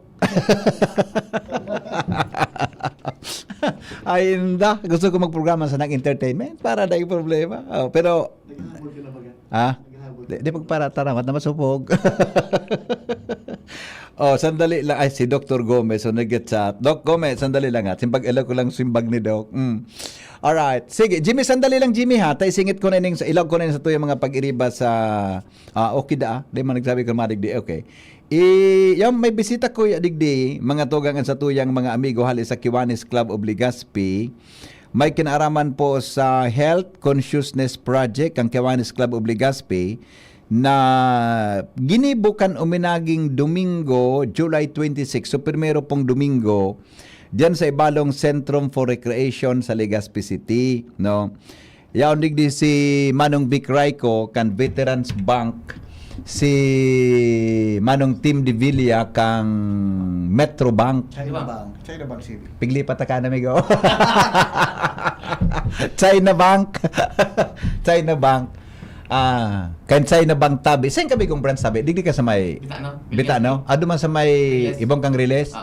Ay, hindi. Gusto ko magprograma sa nag-entertainment para na yung problema. Pero, di pagpara taramat na masupog. Sandali lang. Ay, si Dr. Gomez. So, nag-chat. Doc Gomez, sandali lang at simpag-ilaw ko lang simbag ni Doc. Alright. Sige, Jimmy, sandali lang, Jimmy, ha? Tay singit ko na ining, ilaw ko na sa tuyang mga pag-iriba sa, okay da, di man nagsabi ko madigdi, okay. Yung may bisita ko, digdi, mga tugangan sa tuyang mga amigo, hali sa Kiwanis Club of Legazpi, may kinaaraman po sa Health Consciousness Project, ang Kiwanis Club of Legazpi, na ginibukan uminaging Domingo, July 26, so primero pong Domingo, diyan sa Ibalong Centrum for Recreation sa Legazpi City, no. Yaon digdi si Manong Vic Raico kan Veterans Bank, si Manong Tim De Villa kang Metro Bank. China Bank City. Pigli pa ta ka na migo. China Bank. China Bank. Kan China Bank tabi. Saan kami kong branch tabi? Digdi ka sa may Bitano? Man sa may ibang kang release?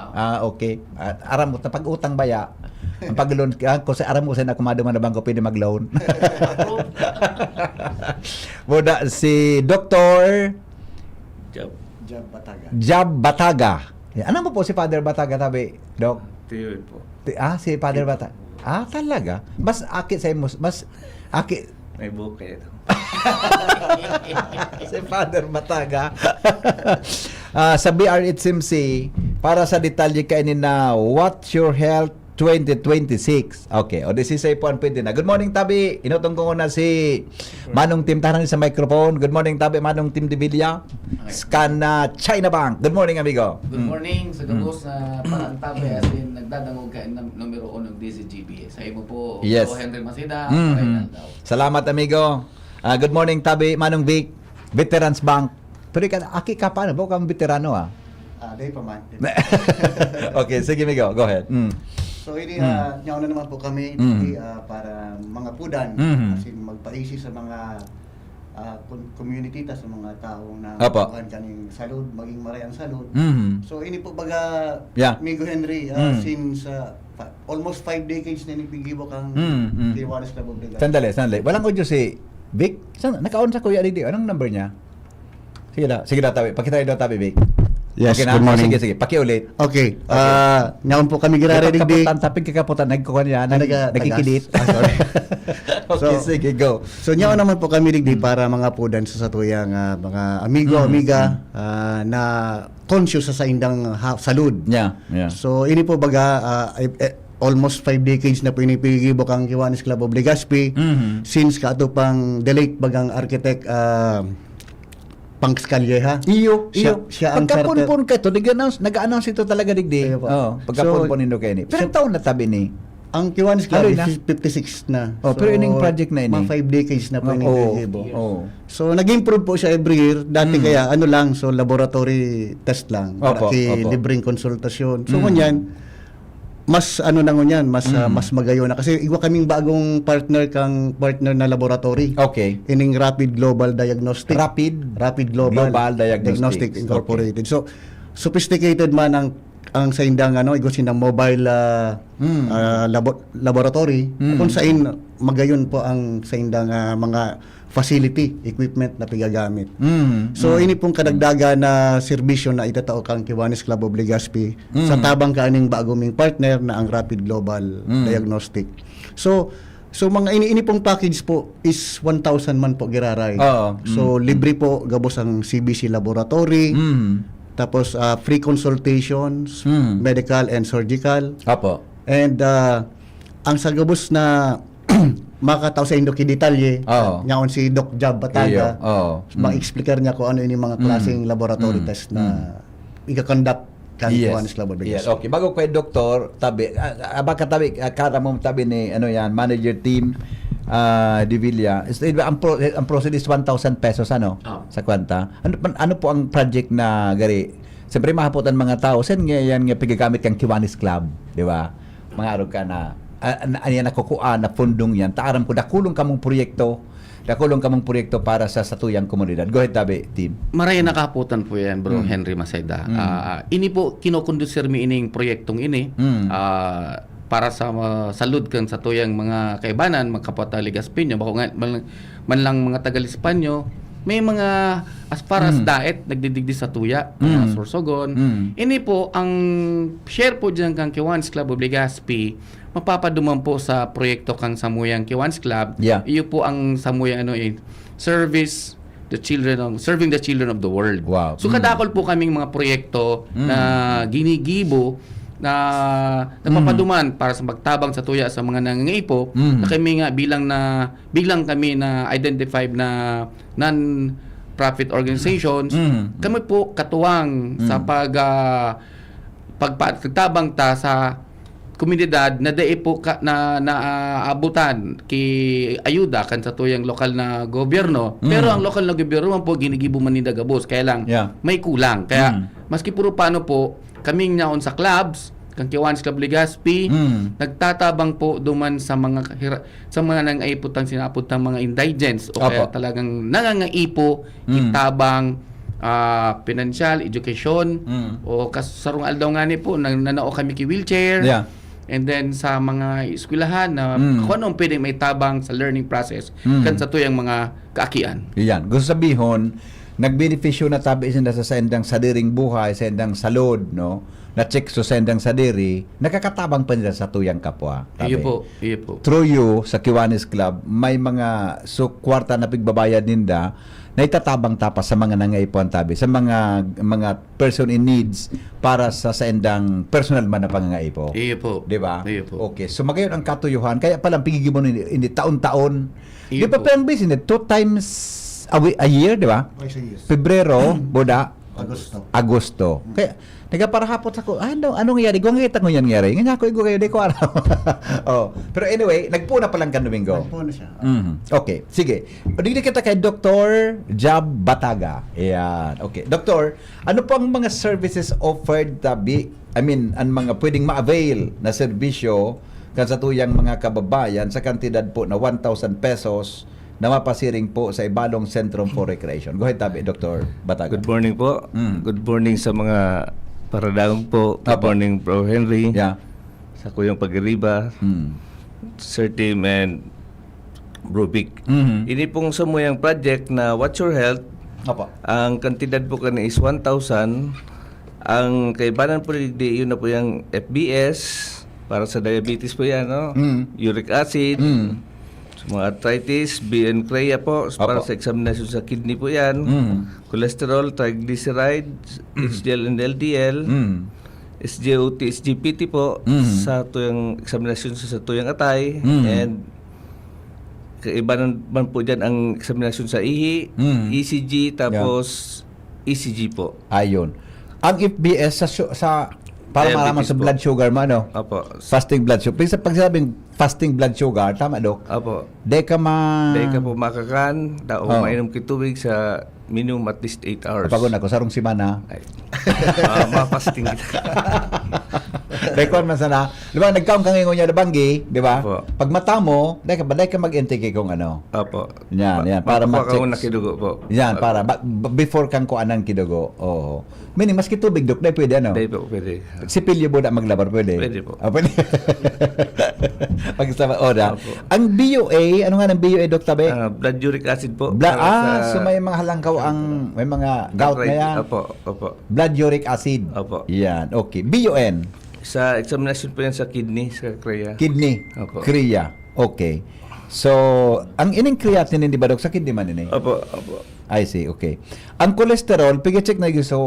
Okay. Aram mo, pag-utang baya. Ang pag-loan, kung sa aram mo sa nakumado man na bangko, pwede mag-loan. Buda, si Dr. Jab Bataga. Ano mo po si Father Bataga tabi, Doc? Tiyon po. Si Father Bataga. Talaga? Mas akit sa mas akit. May bukit. Si Father Bataga. Sa BRHMC, para sa detalye kainin na What's Your Health 2026. Okay, o disisay po ang pwede na. Good morning, Tabi. Inutong ko na si Manong Tim Taran sa microphone. Good morning, Tabi. Manong Tim De Villa. Scan na China Bank. Good morning, amigo. Good morning. Sa gabos na parang Tabi as in nagdadangog ka numero 1 ng DCGB. Sa imo po, yes. Henry Masida. Salamat, amigo. Good morning, Tabi. Manong Vic. Veterans Bank. Pero aki ka paano? Baka kang veterano, Day pa man. Okay, sige, amigo. Go ahead. So, nyaw na naman po kami para mga pudan, kasi magpaisi sa mga community, sa mga taong na bukan kaning salud, maging marayang salud. So, ini po baga, Migo Henry, since almost 5 decades na nipigibo kang Kiwanis Club of Legazpi. Sandali. Walang audio si Vic? Naka-on sa Kuya Didi. Anong number niya? Sige na, Tabi. Pakita daw, Tabi, Vic. Yes, okay good morning. Sige. Pakiulit. Okay. Ngayon po kami giraredig di. Taping kakaputan, nagkukuha niya, nagkikilit. Sorry. Okay, sige, go. So, ngayon naman po kami digdi para mga pudan sa satuyang mga amiga na conscious sa indang salud. Yeah. So, ini po baga almost 5 decades na po inipigibok ang Kiwanis Club of Legazpi since kaato pang delate bagang architect Pangs Calleja. Iyo. Siya ang pagkapunpun ka ito, nag-announce ito talaga digdi. Pagkapunpun nito kayo ni. Pero taon na tabi ni? Ang Kiwanis Club is 56 na. Pero ining project na ini? Mga 5 decades na po inipigibok. So, nag-improve po siya every year. Dati kaya, so laboratory test lang. Para libreng konsultasyon. So, kunyan, mas mas magayo na kasi igwa kaming bagong partner na laboratory. Okay. Ining Rapid Global Diagnostic. Rapid Global Diagnostic Incorporated. Okay. So sophisticated man ang sa indang igwa sindang mobile laboratory kung sain magayon po ang sa indang mga facility, equipment na pigagamit. Mm. So ini pong kadagdagan na serbisyo na itatao kang Kiwanis Club of Legazpi sa tabang kaning bagong partner na ang Rapid Global Diagnostic. So mga ini pong package po is 1,000 man po giraray. So libre po gabos ang CBC laboratory. Tapos free consultations, medical and surgical. Apo. And ang sa gabos na makataw sa Indo kidetalye, nyaon si Doc Jab Bataga, ma-explicar niya kung ano ini mga klaseng laboratory test na ika-conduct kan Kiwanis Club of Yes. Legazpi. Okay, bago kay doktor, tabi baka tabi kada mo tabi ni ano yan, manager team Di Villa. Ang process is 1,000 pesos sa kwanta. Ano po ang project na gari? Siyempre mahapotan mga tao sen nga yan nga pigagamit kang Kiwanis Club, di ba? Mga araw ka na yan nakukuha na fundong yan. Taaram ko dakulong kamong proyekto para sa satuyang komunidad. Go ahead, tabi, team. Maray nakaputan po yan, Bro Henry Maceda. Ini po kinokondusir mi ining proyektong ini para sa salud kan sa tuyang mga kaibanan, mga kapwa Legazpino, bako nga man lang mga taga-Lispanyo, may mga as far as diet nagdidigdi sa tuya, mga sorsogon. Ini po ang share po diyan kang Kiwanis Club of Legazpi, mapapaduman po sa proyekto kang Samuyang Kiwanis Club. Iyo po ang Samuyang serving the children of the world. Wow. So kadakol po kaming mga proyekto na ginigibo na nagpapaduman para sa magtabang sa tuya sa mga nangangaipo na kami nga bilang kami na identified na non-profit organizations, kami po katuwang sa pagtabang ta sa komunidad na dai po na naabutan ki ayuda kan sa tuyang lokal na gobyerno. Pero ang lokal na gobyerno man po ginigibo man ni Dagabos, kaya lang may kulang. Kaya maski puro paano po kaming naon sa clubs, kang Kiwanis Club Legazpi, nagtatabang po duman sa mga nangaiputan sinaputang mga indigents o kaya talagang nangangaipo itabang financial, education o kasarong aldaw nga ni po nanao kami ki wheelchair. And then sa mga eskwelahan na kung anong pwedeng may tabang sa learning process kan sa tuyang mga kaakian. Iyan. Gusto sabihon, nagbenepisyo na tabi sinda sa sendang sadiring buhay, sendang salod, no? Na check so sendang sadiri, nakakatabang pa nila sa tuyang kapwa. Iyo po. Through you, sa Kiwanis Club, may mga kwarta na pigbabayad ninda na itatabang tapas sa mga nangaipuan tabi, sa mga person in needs para sa sendang personal man na pangangaipo. Iyo po. Di ba? Iyo po. Okay. So magayon ang katuyuhan, kaya palang pigigimon ini taon-taon. Di Iyo ba po. parang business, 2 times a year, di ba? Twice a year. Pebrero, boda, Agosto. Kaya nagaparahapot ako, anong nangyari? Kung ngita ko yan nangyari, nga ako kayo, di ko araw. Pero anyway, nagpuna pa lang kan Domingo. Nagpuna siya. Okay, sige. Padigli kita kay Dr. Jab Bataga. Ayan. Okay. Doctor, ano po ang mga services offered tabi? I mean, ang mga pwedeng ma-avail na serbisyo kan sa tuyang mga kababayan sa kantidad po na 1,000 pesos na mapasiring po sa Ibalong Sentrum for Recreation. Go ahead, tabi, Dr. Bataga. Good morning po. Good morning sa mga paradagong po. Good morning, Bro Henry. Sa Kuyang Pagiriba, Sir Tim, and Bro Vic. Ini pong Samuyang project na What's Your Health. Ang kantidad po kani is 1,000. Ang kaibanan po yun na po yung FBS, para sa diabetes po yan, no? Uric acid, sa mga arthritis, BN Crea po, para sa examination sa kidney po yan. Cholesterol, triglycerides, HDL and LDL, SGOT, SGPT po, sa tuyang examination sa tuyang atay, and kaibanan man po dyan ang examination sa ihi, ECG, tapos ECG po. Ayun. Ang FBS sa para malaman sa blood sugar mo, ano? Fasting blood sugar. Pag sabing fasting blood sugar, tama, Dok? Di ka po makakan, mainom kitubig sa minimum at least 8 hours. Pagod ako, sarong simana. Ma-fasting kita. Record man sana. Di ba, nagkaon kang ingon niya na banggi, di ba? Opo. Pag mata mo, baday ka mag-intake kung ano. Opo. Yan, para ma-check. ma-check. Nakidugo po. Yan, para before kang kuanan kidugo. Oo. Meaning, maski tubig, Dok, dahil pwede, ano? Pwede po, pwede. Sipilyo mo na maglabar, pwede? Pwede po. Pwede. Pagsama, oda. Opo. Ang BUA, ano nga ng BUA, Dok, tabi? Blood uric acid po. So may mga halangkaw may mga gout na yan. Opo. Blood uric acid. Opo. Yan, okay. BUN, Sa examination po yan sa kidney, sa krea. kidney, Opo. kriya. Okay. So, ang ining creatinine, di ba, Dok? Sa kidney man ini? Opo. I see, okay. Ang cholesterol, pag-check na yung so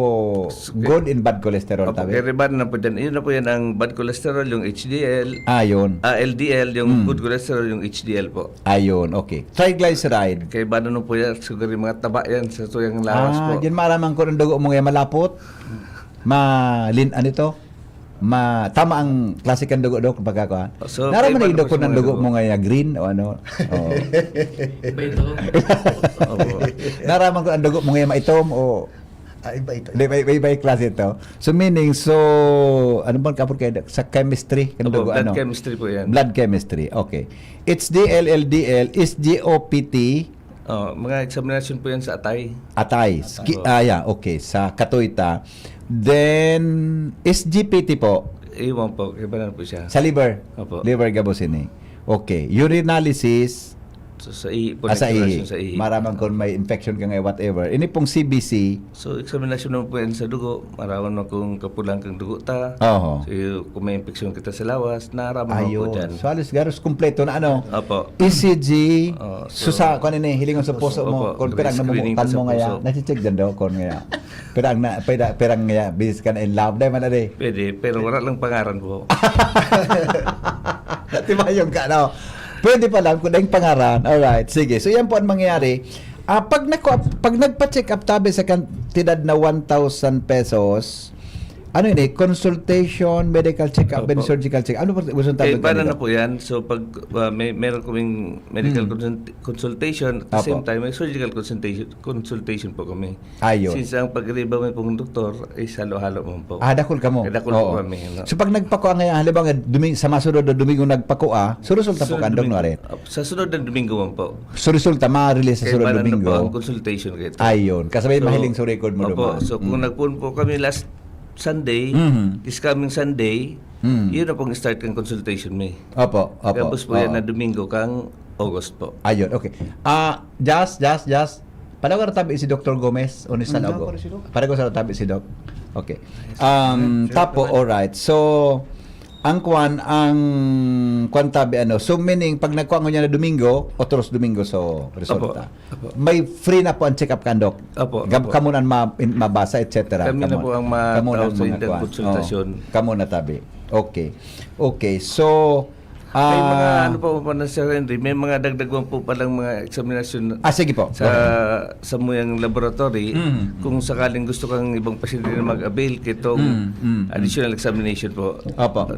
good and bad cholesterol, Opo, tabi? kaya na po dyan. Yun na po yan ang bad cholesterol, yung HDL. Ayun. LDL, yung good cholesterol, yung HDL po. Ayun, okay. Triglyceride. Kaya ba po yan, sugar yung mga taba yan sa tuyang lawas po. Yan maramang ko ng dugo mo ngayon malapot. Ano ito? Tama ang klase kang dugo, Dok, pagkakakuha. So, Naraman na kaya yung paano dugo po ng siya dugo mga mo ngayon, green o ano? Oh. Iba ito. Opo. Naraman ko ang dugo mo ngayon maitom o Iba ito. iba yung klase ito. So meaning, ano bang kapag kayo? Sa chemistry? Kang Opo, dugo, blood ano? chemistry po yan. Blood chemistry, okay. HDL, LDL, SGOPT, Mga examination po yan sa atay. atay. Yeah, okay. Sa katoita. Then, SGPT po, Iwan po, kaya ba po siya. sa liver. Opo. Liver gabosini. Okay. Urinalysis, So, sa ihi po, sa ihi. sa ihi. Maramang kung may infection ka ngayon, whatever. Ini pong CBC, So, examination naman po yan sa dugo. Marawan mo kung kapulang kang dugo ta. Oho. So, kung may infection kita sa lawas, naraman mo po ayun. dyan. So, halos garos kompleto na ano. Opo. ECG, So, susa, kung ano hilingon sa puso mo, Opo, kung pirang screening namumutan sa mo ngaya, puso. nasi-check dyan daw, kung ngaya. Pirang ngaya, bis ka na in love, dahil man ade. Pwede, pero wala lang pangaran po. Diba yung ka, no? Pwede pa lang, kung na yung pangaran. Alright, sige. So, yan po ang mangyayari. Pag nagpa-check up tabi sa kantidad na 1,000 pesos, ano yun consultation, medical check-up, and Opo. surgical check-up. Ano po gusto tabi? Kaya paano na po yan? So, pag meron kaming medical consultation, at the Apo. same time, may surgical consultation po kami. Ayun. Since ang pag-riba may pong doktor, ay halo-halo mo po. Dakol ka mo. Kaya dakol Oo. po kami. No? So, pag nagpako ngayon, halimbawa, sa masunod na Domingo nagpako, so resulta po kandong Domingo- na rin. Sa sunod ng Domingo man po. So, resulta, ma-release sa Kaya sunod paano na po ang Domingo. consultation kayo? Ayun. Kasabay mahiling sa record mo Opo. naman. So, kung nagpun po kami last Sunday, this coming Sunday, yun na pong start kang consultation may. Opo. Tapos po yan Oo. na Domingo kang August po. Ayun, okay. Just. Palawa tabi si Dr. Gomez o ni San Ogo? Para ko sa tabi si Doc. Okay. Tapo, alright. So, ang tabi So, meaning, pag nagkuha ko niya na Domingo, otros Domingo so resulta. Opo. May free na po ang check-up kan, Doc. Opo. Kamunan mabasa, etc. Kami na po ang matao sa indang konsultasyon. Kamo na tabi. Okay. So, May mga ano po na Sir Henry, may mga dagdagan po palang mga examination sige po. sa muyang laboratory kung sakaling gusto kang ibang pasyente na mag-avail kitong additional examination po. Opo.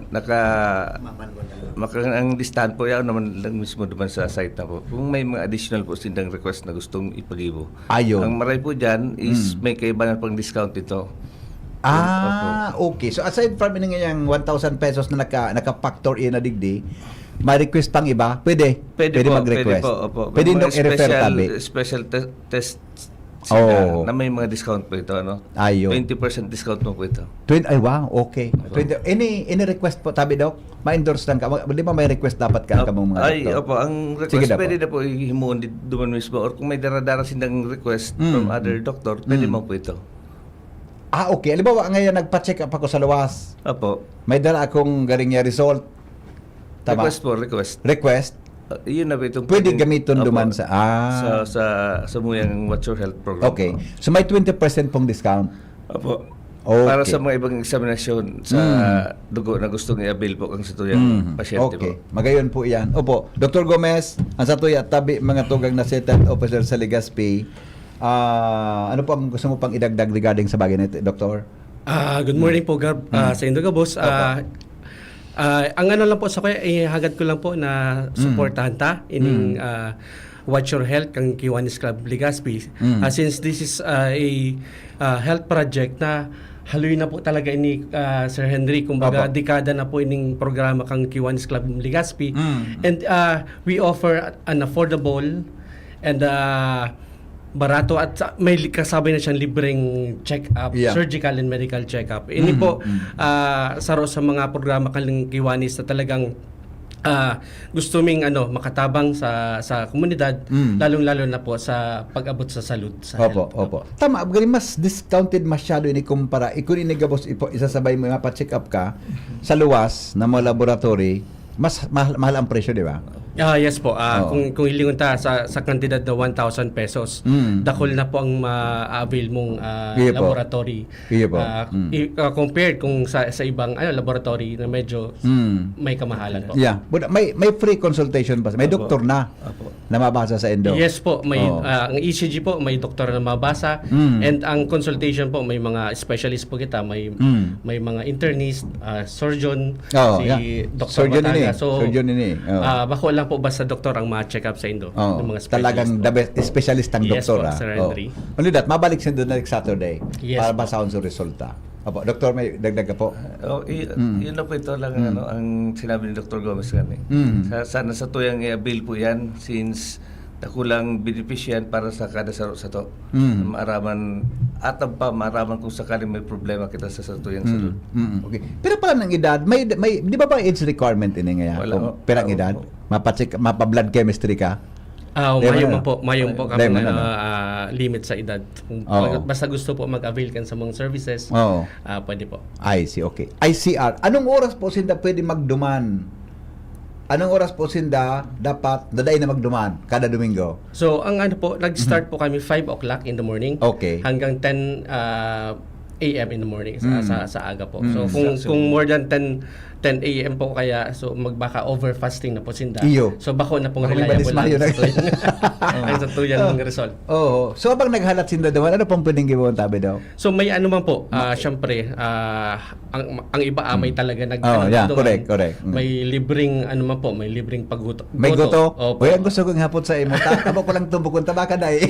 Ang listahan po yan naman lang mismo naman sa site na po. Kung may mga additional po sindang request na gustong ipagibo. Ayun. Ang maray po dyan is may kaibanan pang discount ito. Okay. So aside from yung 1,000 pesos na naka-factor in na digdi, may request pang iba? Pwede po, mag-request. Pwede po, opo. Pwede May nung i-refer tabi. special test sila na may mga discount po ito, ano? Ayun. 20% discount mo po ito. Ay, wow, okay. Any request po, tabi, Doc? Ma-endorse lang ka. Di ba may request dapat ka mong mga Ay, doktor? opo. Ang Sige request na po. pwede na po ihimuon duman mismo. Or kung may daradara sindang request from other doctor, pwede mo po ito. Okay. Halimbawa, ngayon nagpa-check up ako sa luwas. Opo. May dala akong garing niya result. Tama? Request. Yun na po itong Pwede gamiton Opo. duman sa... Sa muyang What's Your Health program. Okay. So may 20% pong discount. Opo. Okay. Para sa mga ibang examinasyon sa dugo na gustong i-avail po ang satuyang pasyente Okay. po. Magayon po iyan. Opo. Dr. Gomez, ang satuya at tabi mga tugang na settlement officer sa Legazpi. Ano po ang gusto mo pang idagdag regarding sa bagay nito, Doktor? Good morning po, Gab. Sa Indoga Boss. Ang ano lang po sa kaya, hagad ko lang po na supportahan ta ining Watch Your Health kang Kiwanis Club Legazpi. Since this is a health project na haloy na po talaga ini Sir Henry, kumbaga Opo. dekada na po ining programa kang Kiwanis Club Legazpi. And we offer an affordable and barato at may kasabay na siyang libreng check-up, surgical and medical check-up. Ini po saro sa mga programa kang Kiwanis na talagang gusto ming makatabang sa komunidad, lalong-lalo na po sa pag-abot sa salud sa health. Opo. Tama, galing mas discounted masyado ini kumpara. Ikun ini gabos isasabay mo mapa-check up ka sa luwas na mga laboratory, mas mahal ang presyo, di ba? Yes po. Kung hilingon ta sa kantidad na 1,000 pesos, dakol na po ang ma-avail mong laboratory. Compared kung sa ibang laboratory na medyo may kamahalan po. Yeah. But may free consultation pa. May doktor na mabasa sa endo. Yes po. May ang ECG po, may doktor na mabasa. And ang consultation po, may mga specialist po kita. May mga internist, surgeon, Dr. Surgeon Bataga. Surgeon ini. Bako lang po basta doktor ang ma-check up sa indo. Ng mga Talagang the best, specialist ang doktor. Yes po, Sir Henry. Only that, mabalik sa doon next Saturday para Yes, basaon sa resulta. Opo, doktor, may dagdag ka po. Yun na po ito lang ang sinabi ni Dr. Gomez kami. Sana sa tuyang i-avail po yan since nakulang beneficyan para sa kada sa to. Maaraman maaraman kung sakaling may problema kita sa tuyang salud. Okay. Pero pala ng edad, may di ba ba age requirement ini nga? Wala. Perang edad, mapa-blood chemistry ka. Mayong po kami limit sa edad. Basta gusto po mag-avail kan sa mga services, pwede po. I see, okay. ICR, anong oras po sinda pwede magduman? Anong oras po sinda dapat daday na magduman kada Domingo? So, ang nag-start po kami 5 o'clock in the morning hanggang 10 a.m. in the morning sa aga po. So, kung more than 10 a.m. po kaya, so magbaka over fasting na po sinda. So, bako na pong reliable ang sa tuyang result. So, abang naghalat sinda daw, ano pong pwedeng gawin tabi daw? So, may man po, syempre, ang iba may talaga correct. May libreng man po, may libreng pagguto. May goto? Uy, ang gusto kong hapot sa imo. Tabo ko lang tumbok kung tabaka dahi.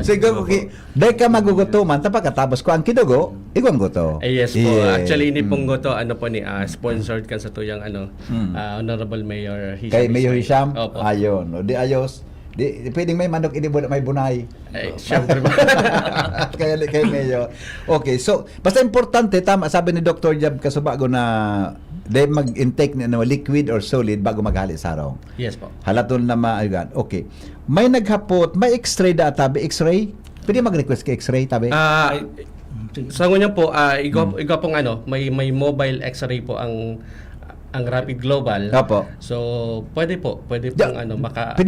Siguro, dahil ka maguguto man, tapos ko ang kidugo, igwang goto. Yes po. Actually, ini pong goto, sponsored kan sa tuyang Honorable Mayor Hisham. Kay Mayor Hisham? Ayon. O di ayos. Di pwedeng may manok, may bunay. Syempre ba? kay Mayor. Okay, so, basta importante, tama, sabi ni Dr. Jab Kasubago na mag-intake na liquid or solid bago maghali sa araw. Yes po. Halaton na maagan. Okay. May naghapot, may x-ray tabi, x-ray? Pwede mag-request kay x-ray tabi? Sa ngunya po, igo pong may mobile x-ray po ang Rapid Global. So, pwede pong Pwede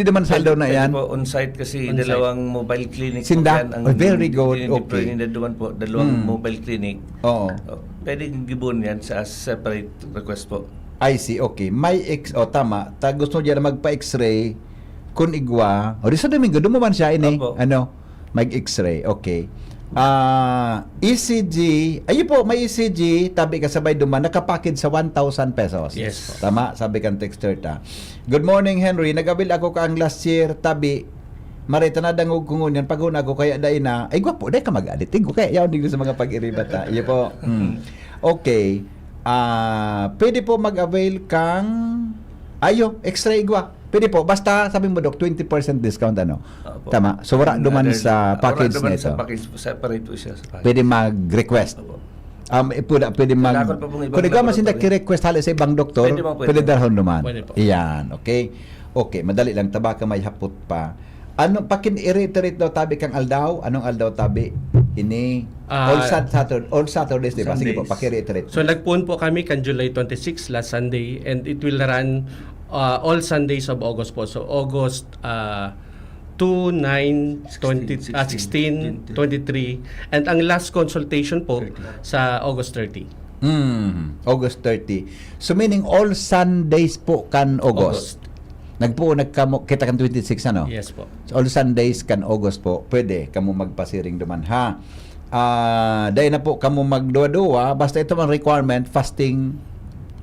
naman sa daw na yan. Pwede po on-site kasi dalawang mobile clinic Sinda? po yan. Very good. Okay. Dalawang mobile clinic. Pwede gibon yan sa separate request po. I see, okay. May tama. Gusto niya na magpa-x-ray kung igwa. O, sa Domingo, dumaman siya ini. Mag-x-ray. Okay. ECG, ayun po, may ECG, tabi kasabay duman, nakapakid sa 1,000 pesos. Yes. Tama, sabi kang texter ta. Good morning, Henry. Nagabil ako kaang last year, tabi, marita na dangog kung ngunyan, pag-una ko, kaya dahi na, ay gwapo, dahi ka mag-aditig ko, kaya yaw dito sa mga pag-iribat ta. Ayun po. Okay. Pwede po mag-avail kang, extra igwa. Pwede po, basta sabi mo, Dok, 20% discount Tama. So, wala duman sa package na ito. Separate po siya sa package. Pwede mag-request. Pwede kung ikaw masinda ki-request hali sa ibang doktor, pwede darhon duman. Iyan, okay? Okay, madali lang. Tabaka may hapot pa. Pakin-i-reiterate daw tabi kang aldaw? Anong aldaw tabi? Ini all Saturdays, di ba? Sige po, paki-reiterate. So, nagpuon po kami kan July 26 last Sunday and it will run all Sundays of August po. So, August 2, 9, 16, 23. And ang last consultation po sa August 30. August 30. So, meaning all Sundays po kan August. Kita kan 26, ano? Yes po. So, all Sundays kan August po. Pwede kamo magpasiring duman, ha? Dahil na po kamo magduwa-duwa, basta ito ang requirement, fasting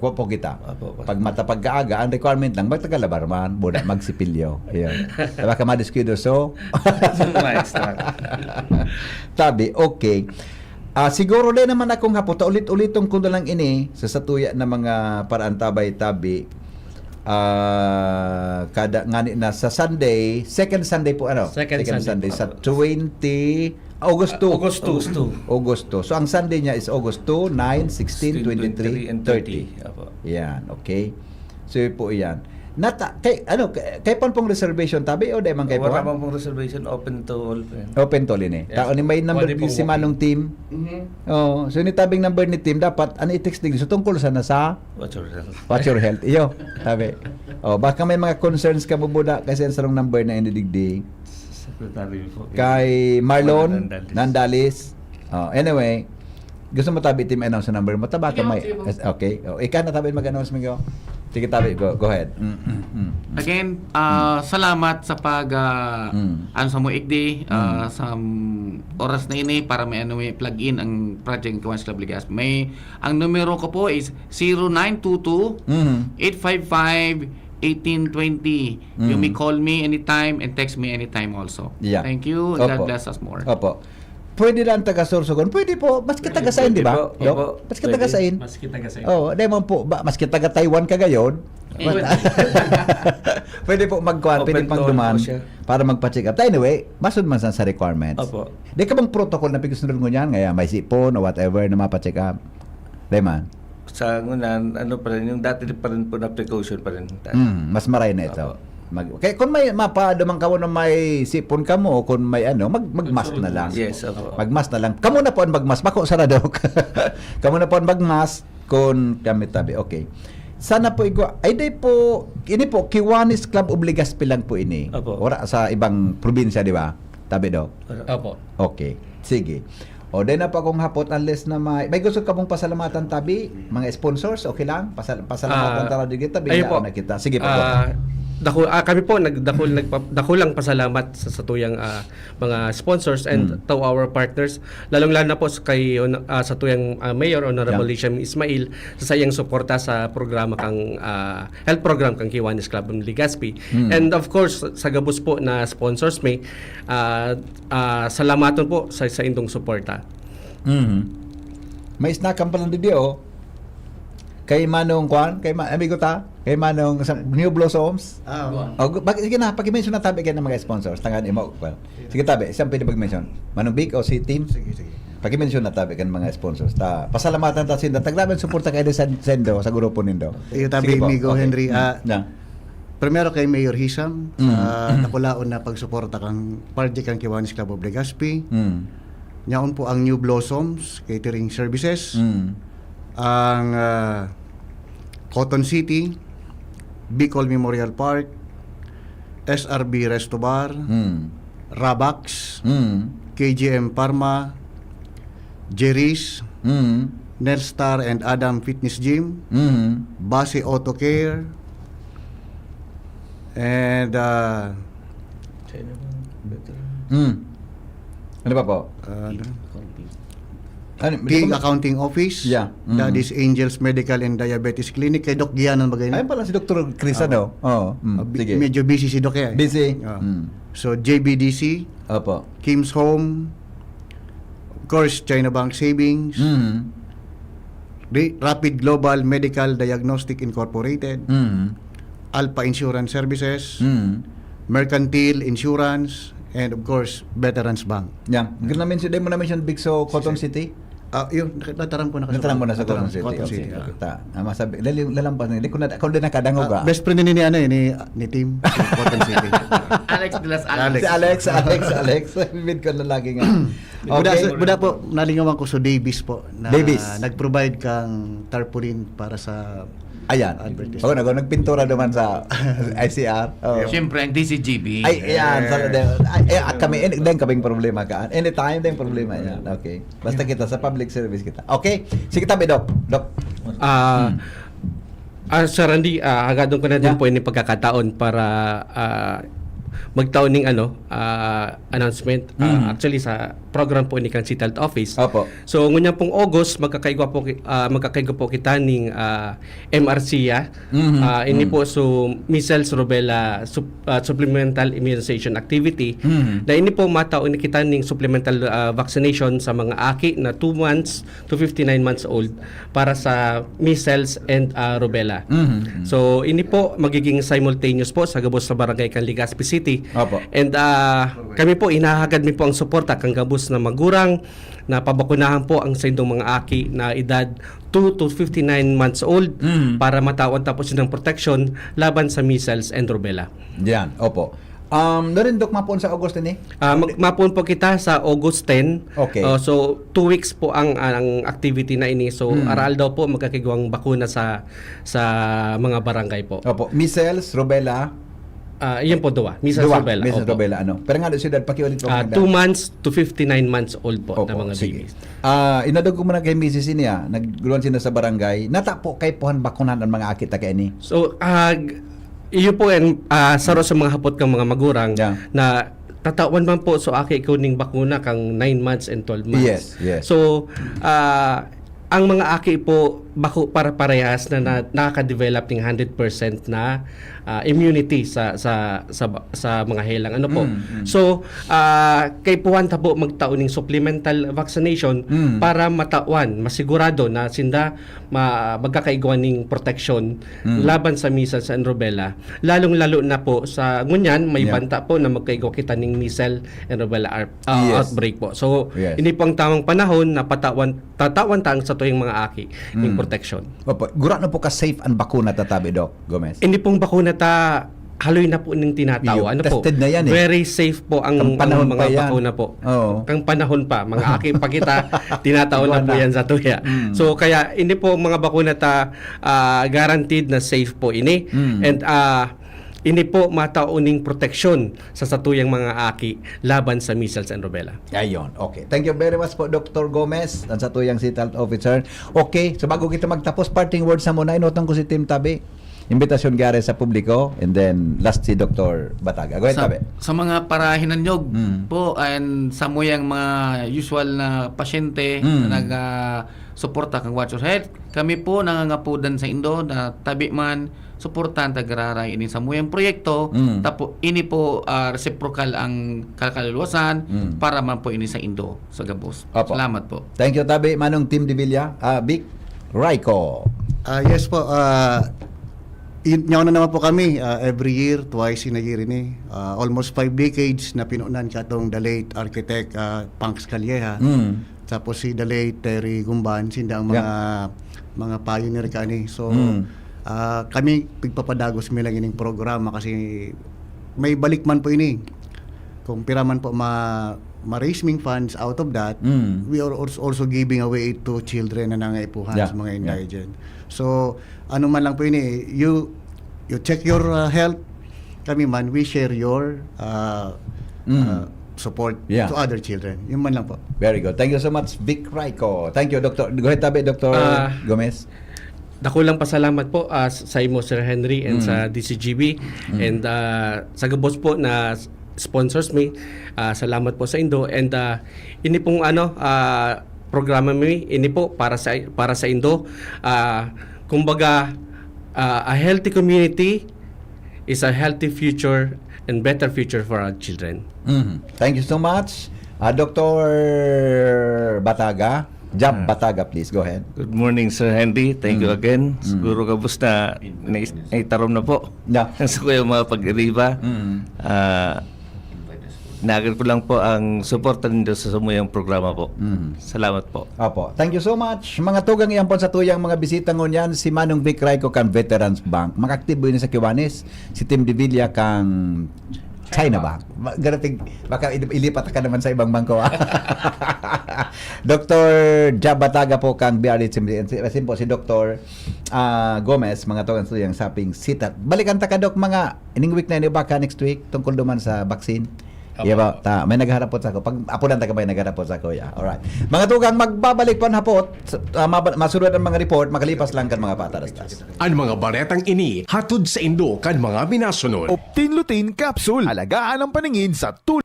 po kita. Pag matapag-kaaga, ang requirement lang, magtagalabar man, muna magsipilyo. Ayun. Diba ka madiskuido? So, tabi, okay. Siguro din naman akong hapon, ulit-ulitong ko na lang ini sa satuya na mga paraan tabay-tabi. Kada ngani na sa Sunday, second Sunday po Second Sunday sa 20 Agosto. So ang Sunday niya is August 2, 9, 16, 23 and 30. Apo. Yan, okay. So po yan. Kay pong reservation tabi o dahil man kay Wala man pong reservation, open to all. Open to lini. Yes. Tao ni may number Pwede pong si manong team. Oh, so ni tabing number ni team dapat i-text din so tungkol sa nasa What's your health? Watch your health. Iyo, tabi. Oh, baka may mga concerns ka bubuda kasi ang sarong number na inidigdig. Secretary po. Kay Marlon Nandales. Nandalis. Oh, anyway, gusto mo tabi team announce sa number mo? Taba ka may. Okay. Oh, ikaw na tabi mag-announce mo. Sige tabi, go ahead. Again, salamat sa pag ano sa mo ikdi sa oras na ini para may ano may plug in ang project Kiwanis Club Legazpi. May ang numero ko po is 0922-855-1820. You may call me anytime and text me anytime also. Yeah. Thank you. Opo. God bless us more. Opo. Pwede lang taga-Sorsogon. Pwede po. Maski taga-sain, di ba? Pwede po. Opo. Maski taga-sain. Maski taga-sain. Oh, di man po. Maski taga-Taiwan ka gayon. Pwede po magkuhan. Pwede Open pang to all duman po siya. para magpa-check up. Anyway, masud man sa requirements. Opo. Di ka bang protocol na pigusunod mo yan? Ngaya may sipon o whatever na mapa-check up. Di man? Sa ngunan, ano pa rin, yung dati pa rin po na precaution pa rin. Mas maray na ito. Kaya kung may mapadamang ka mo na may sipon ka mo, kung may magmask na lang. Yes, opo. Magmask na lang. Kamu na po ang magmask. Mako sarado. Kamu na po ang magmask kung kami tabi. Okay. Sana po ini po Kiwanis Club of Legazpi lang po ini. Opo. Ora sa ibang probinsya, di ba? Tabi do. Opo. Okay. Sige. O din na pa akong hapot unless na may gusto ka pong pasalamatan tabi, mga sponsors, okay lang? Pasalamatan tara di kita bigyan na kita. Sige po. Kami po dakulang pasalamat sa satuyang mga sponsors and to our partners, lalong-lalo na po kay satuyang Mayor Honorable Lisham Ismail sa sayang suporta sa programa kang health program kang Kiwanis Club ng Legazpi. And of course sa gabos po na sponsors may salamaton po sa indong suporta. May snackan pa lang diyo. Kay Manong Kwan, amigo ta, kay Manong New Blossoms. Sige na, pag-mention na tabi kayo ng mga sponsors. Tangan mo. Sige tabi, siyang pwede pag-mention. Manong Big o si Team? Sige. Pag-mention na tabi kayo ng mga sponsors. Pasalamatan ta sinda. Taglaban suporta kayo sa Sendo, sa grupo nindo. Iyo tabi, amigo okay. Henry. Primero kay Mayor Hisam, nakulaon na pagsuporta kang project kang Kiwanis Club of Legazpi. Nyaon po ang New Blossoms Catering Services. Ang Cotton City, Bicol Memorial Park, SRB Resto Bar, Rabax, KGM Parma, Jerry's, Nelstar and Adam Fitness Gym, Base Auto Care, and ano pa po? King Accounting Office, Daddy's Angels Medical and Diabetes Clinic, kay Doc Gianan bagay na. Ayun pala si Dr. Crisano. Sige. Medyo busy si Doc eh. Busy. So JBDC, Opo. Kim's Home, of course China Bank Savings, Rapid Global Medical Diagnostic Incorporated, Alpha Insurance Services, Mercantile Insurance, and of course Veterans Bank. Yan. Na-mention din mo na-mention Bigso Cotton City? Yun, nataram ko na Nataram mo na sa Cotton City. City. Masabi, lalampas na. Kung din nakadangog ka. Best friend ni Tim Cotton City. Alex de las Alex. Si Alex. Bibid ko na lagi nga. Okay. Buda po, nalingawan ko sa Davis po. Davis. Nag-provide kang tarpaulin para sa ayan. Nagpintura naman sa ICR. Siyempre, ang DCGB. Ayan. Kami, din kaming problema ka. Anytime, din problema yan. Okay. Basta kita sa public service kita. Okay. Sige tabi, Doc. Sir Randy, hagadong ko na din po yung pagkakataon para magtaon ng announcement. Actually, sa program po ni kang City Health Office. Opo. So ngunya pong August magkakaigwa po kita ning MRCA. Ini po so measles rubella supplemental immunization activity. Na ini po mataon ni kita ning supplemental vaccination sa mga aki na 2 months to 59 months old para sa measles and rubella. So ini po magiging simultaneous po sa gabos sa barangay kan Legazpi City. Opo. And kami po inahagad mi po ang suporta kang gabos na magurang na pabakunahan po ang sa indong mga aki na edad 2 to 59 months old para matawan tapos ng protection laban sa measles and rubella. Yan, opo. Narindok mapon sa August ni? Mapon po kita sa August 10. Okay. So 2 weeks po ang activity na ini. So aral daw po magkakigwang bakuna sa mga barangay po. Opo. Measles, rubella. Iyan po duwa. Measles, rubella. Measles, Opo. rubella, ano? Pero nga, siyudad, pakiulit po. 2 months to 59 months old po Opo, na mga sige. babies. Inadog ko muna kay Mrs. niya, nagguluan sila sa barangay, natapo kay puhan bakunan ang mga akita kay ni. So, iyo po yan, saro sa mga hapot kang mga magurang na tatawan man po so aki kuning bakuna kang 9 months and 12 months. Yes, yes. So, ang mga aki po bako para parehas na nakaka-develop ng 100% na immunity sa mga helang ano po. So kay puwan ta po magtaon ning supplemental vaccination para matawan masigurado na sinda magkakaigwan ning protection laban sa measles and rubella. Lalong-lalo na po sa ngunyan may banta po na magkaigwa kita ning measles and rubella outbreak po. So ini po ang tamang panahon na tatawan ta sa tuyong mga aki ning protection. Opo. Gura na po ka safe ang bakuna tatabi, Doc Gomez? Hindi pong bakuna ta haloy na po ng tinatawa. Ano po? Tested na yan eh. Very safe po ang mga bakuna po. Oo. Kang panahon pa. Mga aki pa kita, tinataon na po yan sa tuya. So kaya hindi po mga bakuna ta guaranteed na safe po ini. And ini po matauning proteksyon sa satuyang mga aki laban sa measles and rubella. Ayon. Okay. Thank you very much po, Dr. Gomez, ang satuyang City Health Officer. Okay. So bago kita magtapos, parting words sa muna, inutang ko si Team Tabi. Imbitasyon gare sa publiko, and then last si Dr. Bataga. Go ahead, Tabi. Sa mga parahinanog po, and sa muyang mga usual na pasyente na nag-suporta kang Watch Your Health, kami po nangangapudan sa Indo na tabi man suportan tagararay ini sa muyang proyekto tapo ini po reciprocal ang kalkaluwasan para man po ini sa Indo sa Gabos. Opo. Salamat po. Thank you, Tabi. Manong Team Divilla. Vic Raiko. Yes po, nyaw na naman po kami every year, twice in a year ini. Almost 5 decades na pinunan katong the late architect Panks Calleja. Tapos si the late Terry Gumban, sindang mga pioneer kani. So kami pigpapadagos mi lang ining programa kasi may balik man po ini. Kung pira man po ma-raise ming funds out of that, we are also giving away to children na nangaipuhan sa mga indigent. So ano man lang po ini, you check your health, kami man we share your support to other children. Yun man lang po. Very good. Thank you so much, Vic Raiko. Thank you, Dr. Go ahead, Tabi, Dr. Gomez. Dakulang pasalamat po sa imo, Sir Henry, and sa DCGB and sa gabos po na sponsors me. Salamat po sa Indo, and ini pong programa mi ini po para sa Indo. Kumbaga a healthy community is a healthy future and better future for our children. Thank you so much. Dr. Bataga. Jab Bataga, please. Go ahead. Good morning, Sir Henry. Thank you again. Siguro kabus na naitarom na po. Sa kuya mga pag-iriba. Nagal ko lang po ang suporta nindo sa sumuyang programa po. Salamat po. Opo. Thank you so much. Mga tugang iyan po sa tuyang mga bisita ngunyan, si Manong Vic Raiko kang Veterans Bank. Makaktibo yun sa Kiwanis. Si Tim Divilla kang China Bank. Garating, baka ilipat ka naman sa ibang bangko. Dr. Jab Bataga po kang BRH. Simpo si Dr. Gomez, mga tugang tuyang saping sitat. Balikan ta ka, Dok, mga ining week na ini baka next week tungkol duman sa vaccine. Yeah, may nagharap po sa ako. Pag apunan taga may nagharap po sa ako. Yeah. Alright. Mga tugang, magbabalik pa na po. Masunod ang mga report, makalipas lang kan mga patarastas. Ang mga baretang ini, hatod sa Indo kan mga binasunod. Optin Lutein Capsule. Alagaan ang paningin sa tulog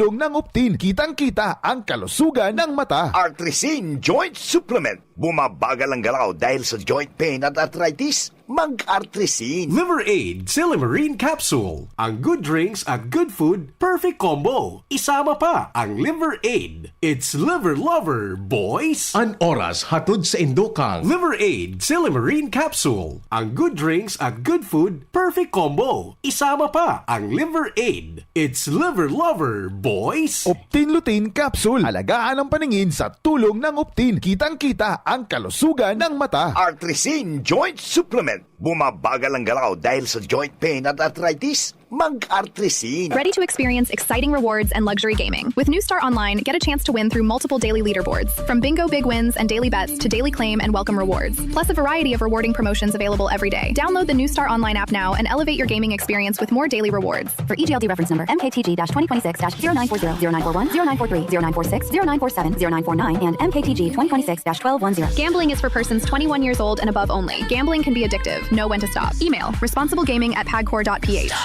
tulong ng Optin. Kitang-kita ang kalusugan ng mata. Artrisin Joint Supplement. Bumabagal ang galaw dahil sa joint pain at arthritis. Mag-Artrisin. Liver Aid Silimarine Capsule. Ang good drinks at good food, perfect combo. Isama pa ang Liver Aid. It's liver lover, boys. An oras hatod sa Indokang. Liver Aid Silimarine Capsule. Ang good drinks at good food, perfect combo. Isama pa ang Liver Aid. It's liver lover, boys. Optin Lutein Capsule. Alagaan ang paningin sa tulong ng Optin. Kitang-kita ang kalusugan ng mata. Artrisin Joint Supplement. Bumabagal ang galaw dahil sa joint pain at arthritis. Mag-Artrisin. Ready to experience exciting rewards and luxury gaming? With New Star Online, get a chance to win through multiple daily leaderboards, from bingo big wins and daily bets to daily claim and welcome rewards, plus a variety of rewarding promotions available every day. Download the New Star Online app now and elevate your gaming experience with more daily rewards. For EGLD reference number MKTG-2026-0940, 0941, 0943, 0946, 0947, 0949, and MKTG 2026-1210. Gambling is for persons 21 years old and above only. Gambling can be addictive. Know when to stop. Email responsiblegaming@pagcor.ph.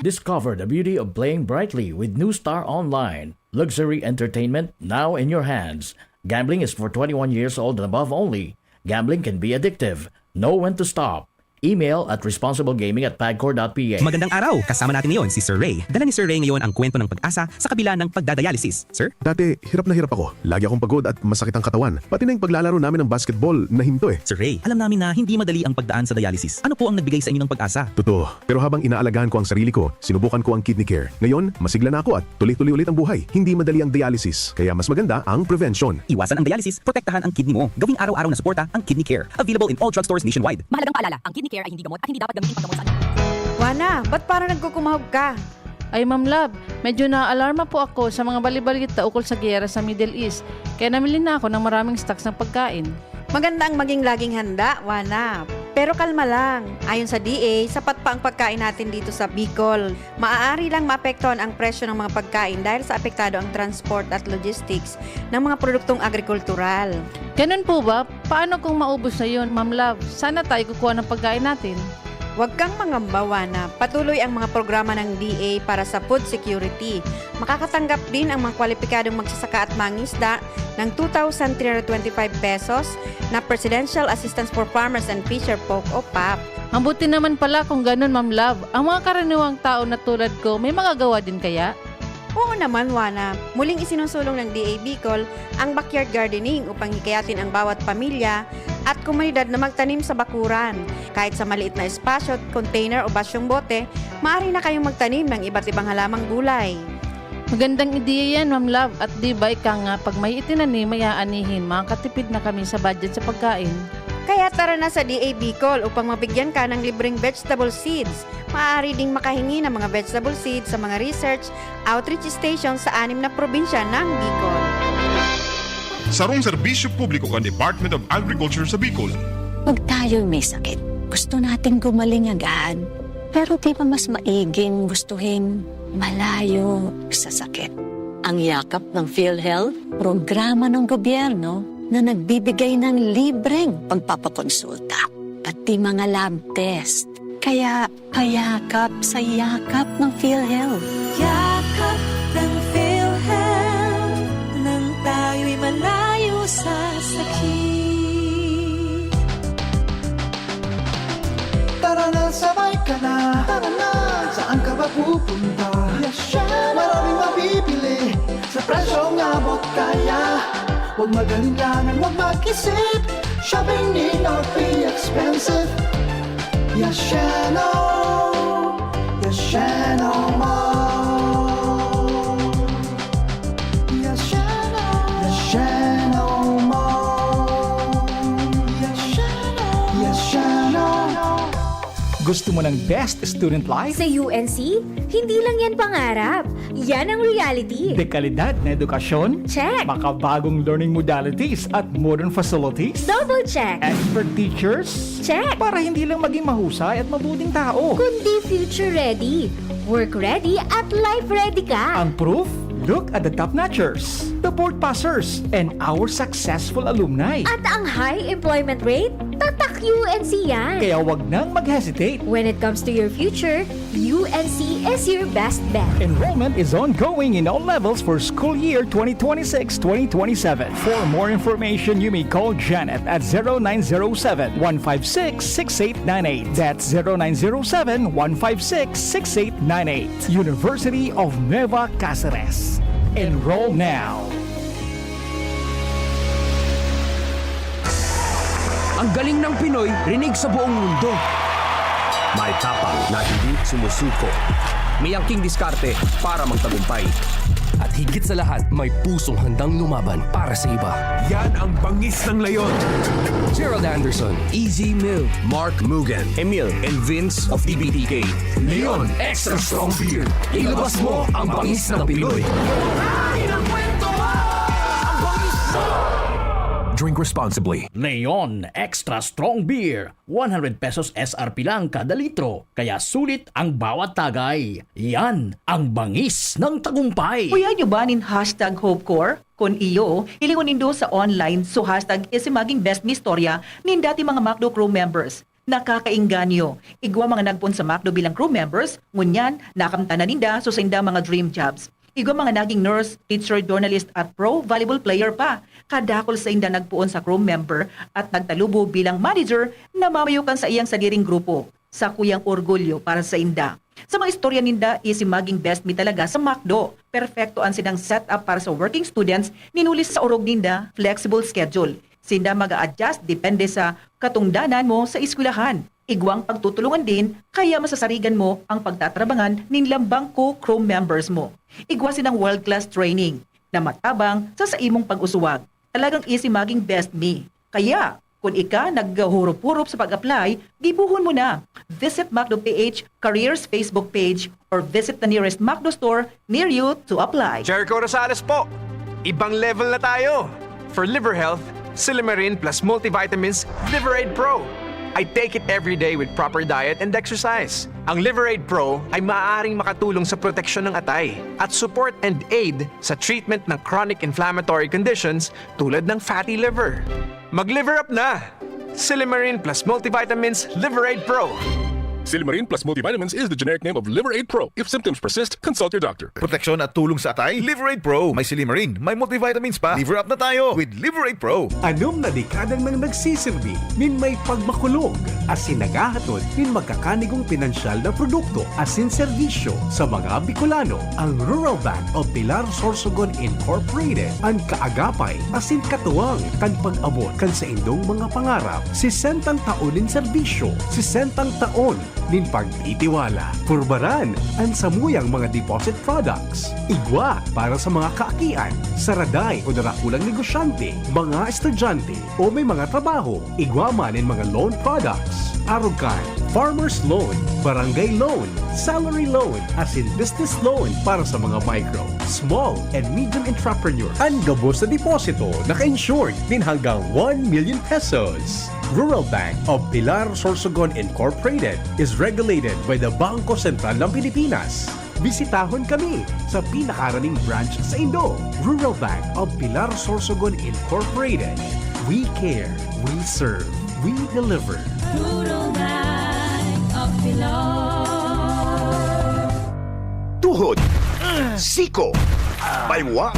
Discover the beauty of playing brightly with New Star Online. Luxury entertainment now in your hands. Gambling is for 21 years old and above only. Gambling can be addictive. Know when to stop. Email at responsiblegaming@pagcor.ph. Magandang araw! Kasama natin ngayon si Sir Ray. Dala ni Sir Ray ngayon ang kwento ng pag-asa sa kabila ng pagdadialysis. Sir? Dati, hirap na hirap ako. Lagi akong pagod at masakit ang katawan. Pati na yung paglalaro namin ng basketball na hinto eh. Sir Ray, alam namin na hindi madali ang pagdaan sa dialysis. Ano po ang nagbigay sa inyo ng pag-asa? Totoo. Pero habang inaalagaan ko ang sarili ko, sinubukan ko ang kidney care. Ngayon, masigla na ako at tuloy-tuloy ulit ang buhay. Hindi madali ang dialysis. Kaya mas maganda ang prevention. Iwasan ang dialysis, protektahan ang kidney mo. Gawing araw-araw na suporta ang kidney care. Available in all drugstores nationwide. Mahalagang paalala, ang kidney care ay hindi gamot at hindi dapat gamitin paggamot sa anak. Wana, ba't parang nagkukumahog ka? Ay Ma'am Love, medyo na-alarma po ako sa mga balibalita ukol sa giyera sa Middle East. Kaya namili na ako ng maraming stocks ng pagkain. Maganda ang maging laging handa, Wana. Pero kalma lang. Ayon sa DA, sapat pa ang pagkain natin dito sa Bicol. Maaari lang maapektuhan ang presyo ng mga pagkain dahil sa apektado ang transport at logistics ng mga produktong agrikultural. Ganun po ba? Paano kung maubos na yun, Ma'am Love? Sana tayo kukuha ng pagkain natin. Huwag kang mangamba, na patuloy ang mga programa ng DA para sa food security. Makakatanggap din ang mga kwalipikadong magsasaka at mangisda ng 2,325 pesos na Presidential Assistance for Farmers and Fisher Folk o PAP. Ang buti naman pala kung ganun, Ma'am Love. Ang mga karaniwang tao na tulad ko, may magagawa din kaya? Oo naman, Wana. Muling isinusulong ng DA Bicol ang backyard gardening upang hikayatin ang bawat pamilya at komunidad na magtanim sa bakuran. Kahit sa maliit na espasyo, container o basyong bote, maaari na kayong magtanim ng iba't ibang halamang gulay. Magandang ideya yan, Ma'am Love. At di ba ika nga, pag may itinanim, may aanihin, makakatipid na kami sa budget sa pagkain. Kaya tara na sa DA Bicol upang mabigyan ka ng libreng vegetable seeds. Maaari ding makahingi ng mga vegetable seeds sa mga research outreach stations sa 6 na probinsya ng Bicol. Sarong serbisyo publiko ng Department of Agriculture sa Bicol. Pag tayo'y may sakit, gusto nating gumaling agad. Pero di ba mas maiging gustuhin malayo sa sakit? Ang yakap ng PhilHealth, programa ng gobyerno na nagbibigay ng libreng pagpapakonsulta, pati mga lab test. Kaya payakap sa yakap ng PhilHealth. Yakap ng PhilHealth, nang tayo'y malayo sa sakit. Tara na, sabay ka na. Tara na, saan ka ba pupunta? Maraming mabibili sa presyong abot kaya. Huwag magalinlangan, huwag mag-isip. Shopping need not be expensive. Yashano Mall. Yashano Mall. Yashano. Gusto mo ng best student life? Sa UNC, hindi lang yan pangarap. Yan ang reality. Dekalidad na edukasyon? Check. Makabagong learning modalities at modern facilities? Double check. Expert teachers? Check. Para hindi lang maging mahusay at mabuting tao. Kundi future ready, work ready at life ready ka. Ang proof? Look at the top-notchers, the board passers, and our successful alumni. At ang high employment rate, tatak Anak, UNC yan. Kaya wag nang mag-hesitate. When it comes to your future, UNC is your best bet. Enrollment is ongoing in all levels for school year 2026-2027. For more information, you may call Janet at 0907-156-6898. That's 0907-156-6898. University of Nueva Cáceres. Enroll now. Ang galing ng Pinoy, rinig sa buong mundo. May tapang na hindi sumusuko. May angking diskarte para magtagumpay. At higit sa lahat, may pusong handang lumaban para sa iba. Yan ang bangis ng leyon. Gerald Anderson, Easy Mill, Mark Mugen, Emil, and Vince of EBTK. Leon Extra Strong Beer. Ilabas mo ang bangis ng Pinoy. Drink responsibly. Leon Extra Strong Beer. 100 pesos SRP lang kada litro. Kaya sulit ang bawat tagay. Yan ang bangis ng tagumpay. Kuya nyo ba nin hashtag HopeCore? Kung iyo, ilingon nindo sa online so hashtag isimaging best mi storya nin dati mga MacDo crew members. Nakakainganyo. Igwa mga nagpon sa MacDo bilang crew members, ngunyan, nakamtanan ninda so sa inda mga dream jobs. Igwa mga naging nurse, teacher, journalist at pro volleyball player pa. Kadakol sa inda nagpuon sa crew member at nagtalubo bilang manager na mamayukan sa iyang sadiring grupo. Sa kuyang orgulyo para sa inda. Sa mga istorya ninda, isimaging best mi talaga sa MacDo. Perfecto ang sinang setup para sa working students, ninulis sa orog ninda, flexible schedule. Sinda mag-a-adjust depende sa katungdanan mo sa eskwelahan. Igwang pagtutulungan din, kaya masasarigan mo ang pagtatrabangan ninlambang co-crew members mo. Igwa sinang world-class training na matabang sa imong pag-usuwag. Talagang easy maging best me. Kaya, kung ika naghurup-hurup sa pag-apply, gibuhon mo na. Visit MacDo PH Careers Facebook page or visit the nearest MacDo store near you to apply. Jericho Rosales po! Ibang level na tayo! For liver health, Silimarin plus multivitamins Liveraid Pro. I take it every day with proper diet and exercise. Ang Liveraid Pro ay maaaring makatulong sa proteksyon ng atay at support and aid sa treatment ng chronic inflammatory conditions tulad ng fatty liver. Mag-liver up na! Silimarin plus multivitamins Liveraid Pro. Silimarin plus multivitamins is the generic name of Liveraid Pro. If symptoms persist, consult your doctor. Proteksyon at tulong sa atay, Liveraid Pro. May Silimarin, may multivitamins pa. Liver up na tayo with Liveraid Pro. Anom na dekadang nang nagsisilbi, min may pagmakulog, asin nagahatod, min magkakanigong pinansyal na produkto, asin serbisyo sa mga Bicolano. Ang Rural Bank of Pilar Sorsogon Incorporated, ang kaagapay, asin katuwang, kan pag-abot, kan sa indong mga pangarap, 60 taon in serbisyo, 60 taon nin pagtitiwala. Purbaran ang samuyang mga deposit products. Igwa para sa mga kaakian, saraday o darakulang negosyante, mga estudyante o may mga trabaho. Igwa man in mga loan products. Arugan, farmer's loan, barangay loan, salary loan, as in business loan para sa mga micro, small, and medium entrepreneur. Ang gabos na deposito naka-insured din hanggang 1 million pesos. Rural Bank of Pilar Sorsogon Incorporated is regulated by the Bangko Sentral ng Pilipinas. Bisitahon kami sa pinakaraning branch sa Indo. Rural Bank of Pilar Sorsogon Incorporated. We care, we serve, we deliver. Rural Bank of Pilar. Tuhod, siko, baywa,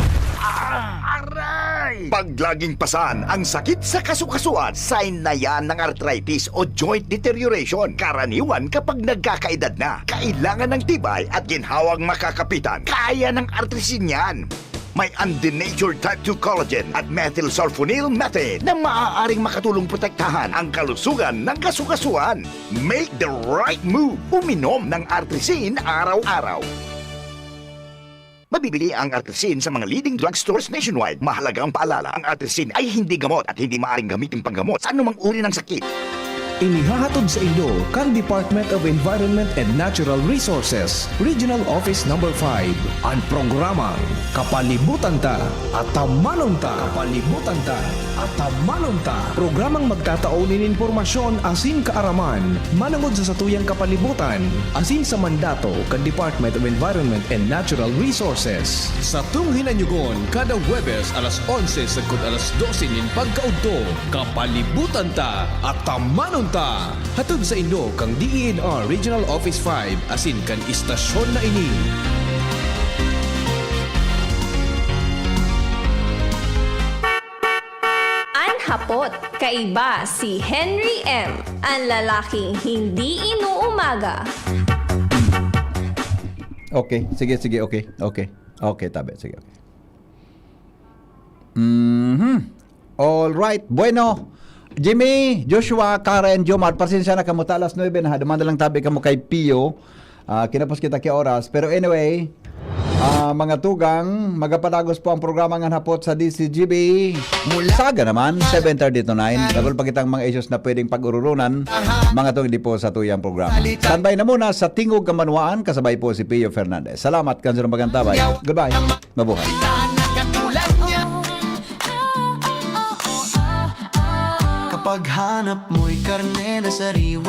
paglaging pasan ang sakit sa kasukasuan, sign na yan ng arthritis o joint deterioration. Karaniwan kapag nagkakaedad na, kailangan ng tibay at ginhawang makakapitan. Kaya ng artrisin yan. May undenatured type 2 collagen at methylsulfonyl methane na maaaring makatulong protektahan ang kalusugan ng kasukasuan. Make the right move. Uminom ng artrisin araw-araw. Mabibili ang artrisin sa mga leading drugstores nationwide. Mahalaga ang paalala, ang artrisin ay hindi gamot at hindi maaaring gamitin panggamot sa anumang uri ng sakit. Inihahatod sa inyo kang Department of Environment and Natural Resources, Regional Office Number 5. Ang programang Kapalibutan Ta at Tamanon Ta. Kapalibutan Ta at Tamanon Ta. Programang magtataonin informasyon asin kaaraman, manangod sa satuyang kapalibutan, asin sa mandato kang Department of Environment and Natural Resources. Sa tung hinanyugon, kada Huwebes alas 11 sagkod alas 12 nin pagkaudto, Kapalibutan Ta at Tamanon Ta. Hatod sa inyo kang DENR Regional Office 5 asin kan istasyon na ini. Hapot, kaiba si Henry M., ang lalaking hindi inuumaga. Okay, sige, okay, tabi, sige, okay. All right, bueno. Jimmy, Joshua, Karen, Jomar, pasensya na kamo alas 9 na, dumanda lang tabi kamo kay Pio. Kinapos kita kay oras, pero anyway, mga tugang, magapadagos po ang programa ng hapot sa DCGB. Saga naman, 7:30 to 9. Dabal pa kitang mga issues na pwedeng pag-ururunan. Mga tugang di po sa tuyang programa. Standby na muna sa Tingog Kamanwaan, kasabay po si Pio Fernandez. Salamat, kansurang magantabay. Goodbye. Mabuhay. Kapag hanap mo'y karne na sariwa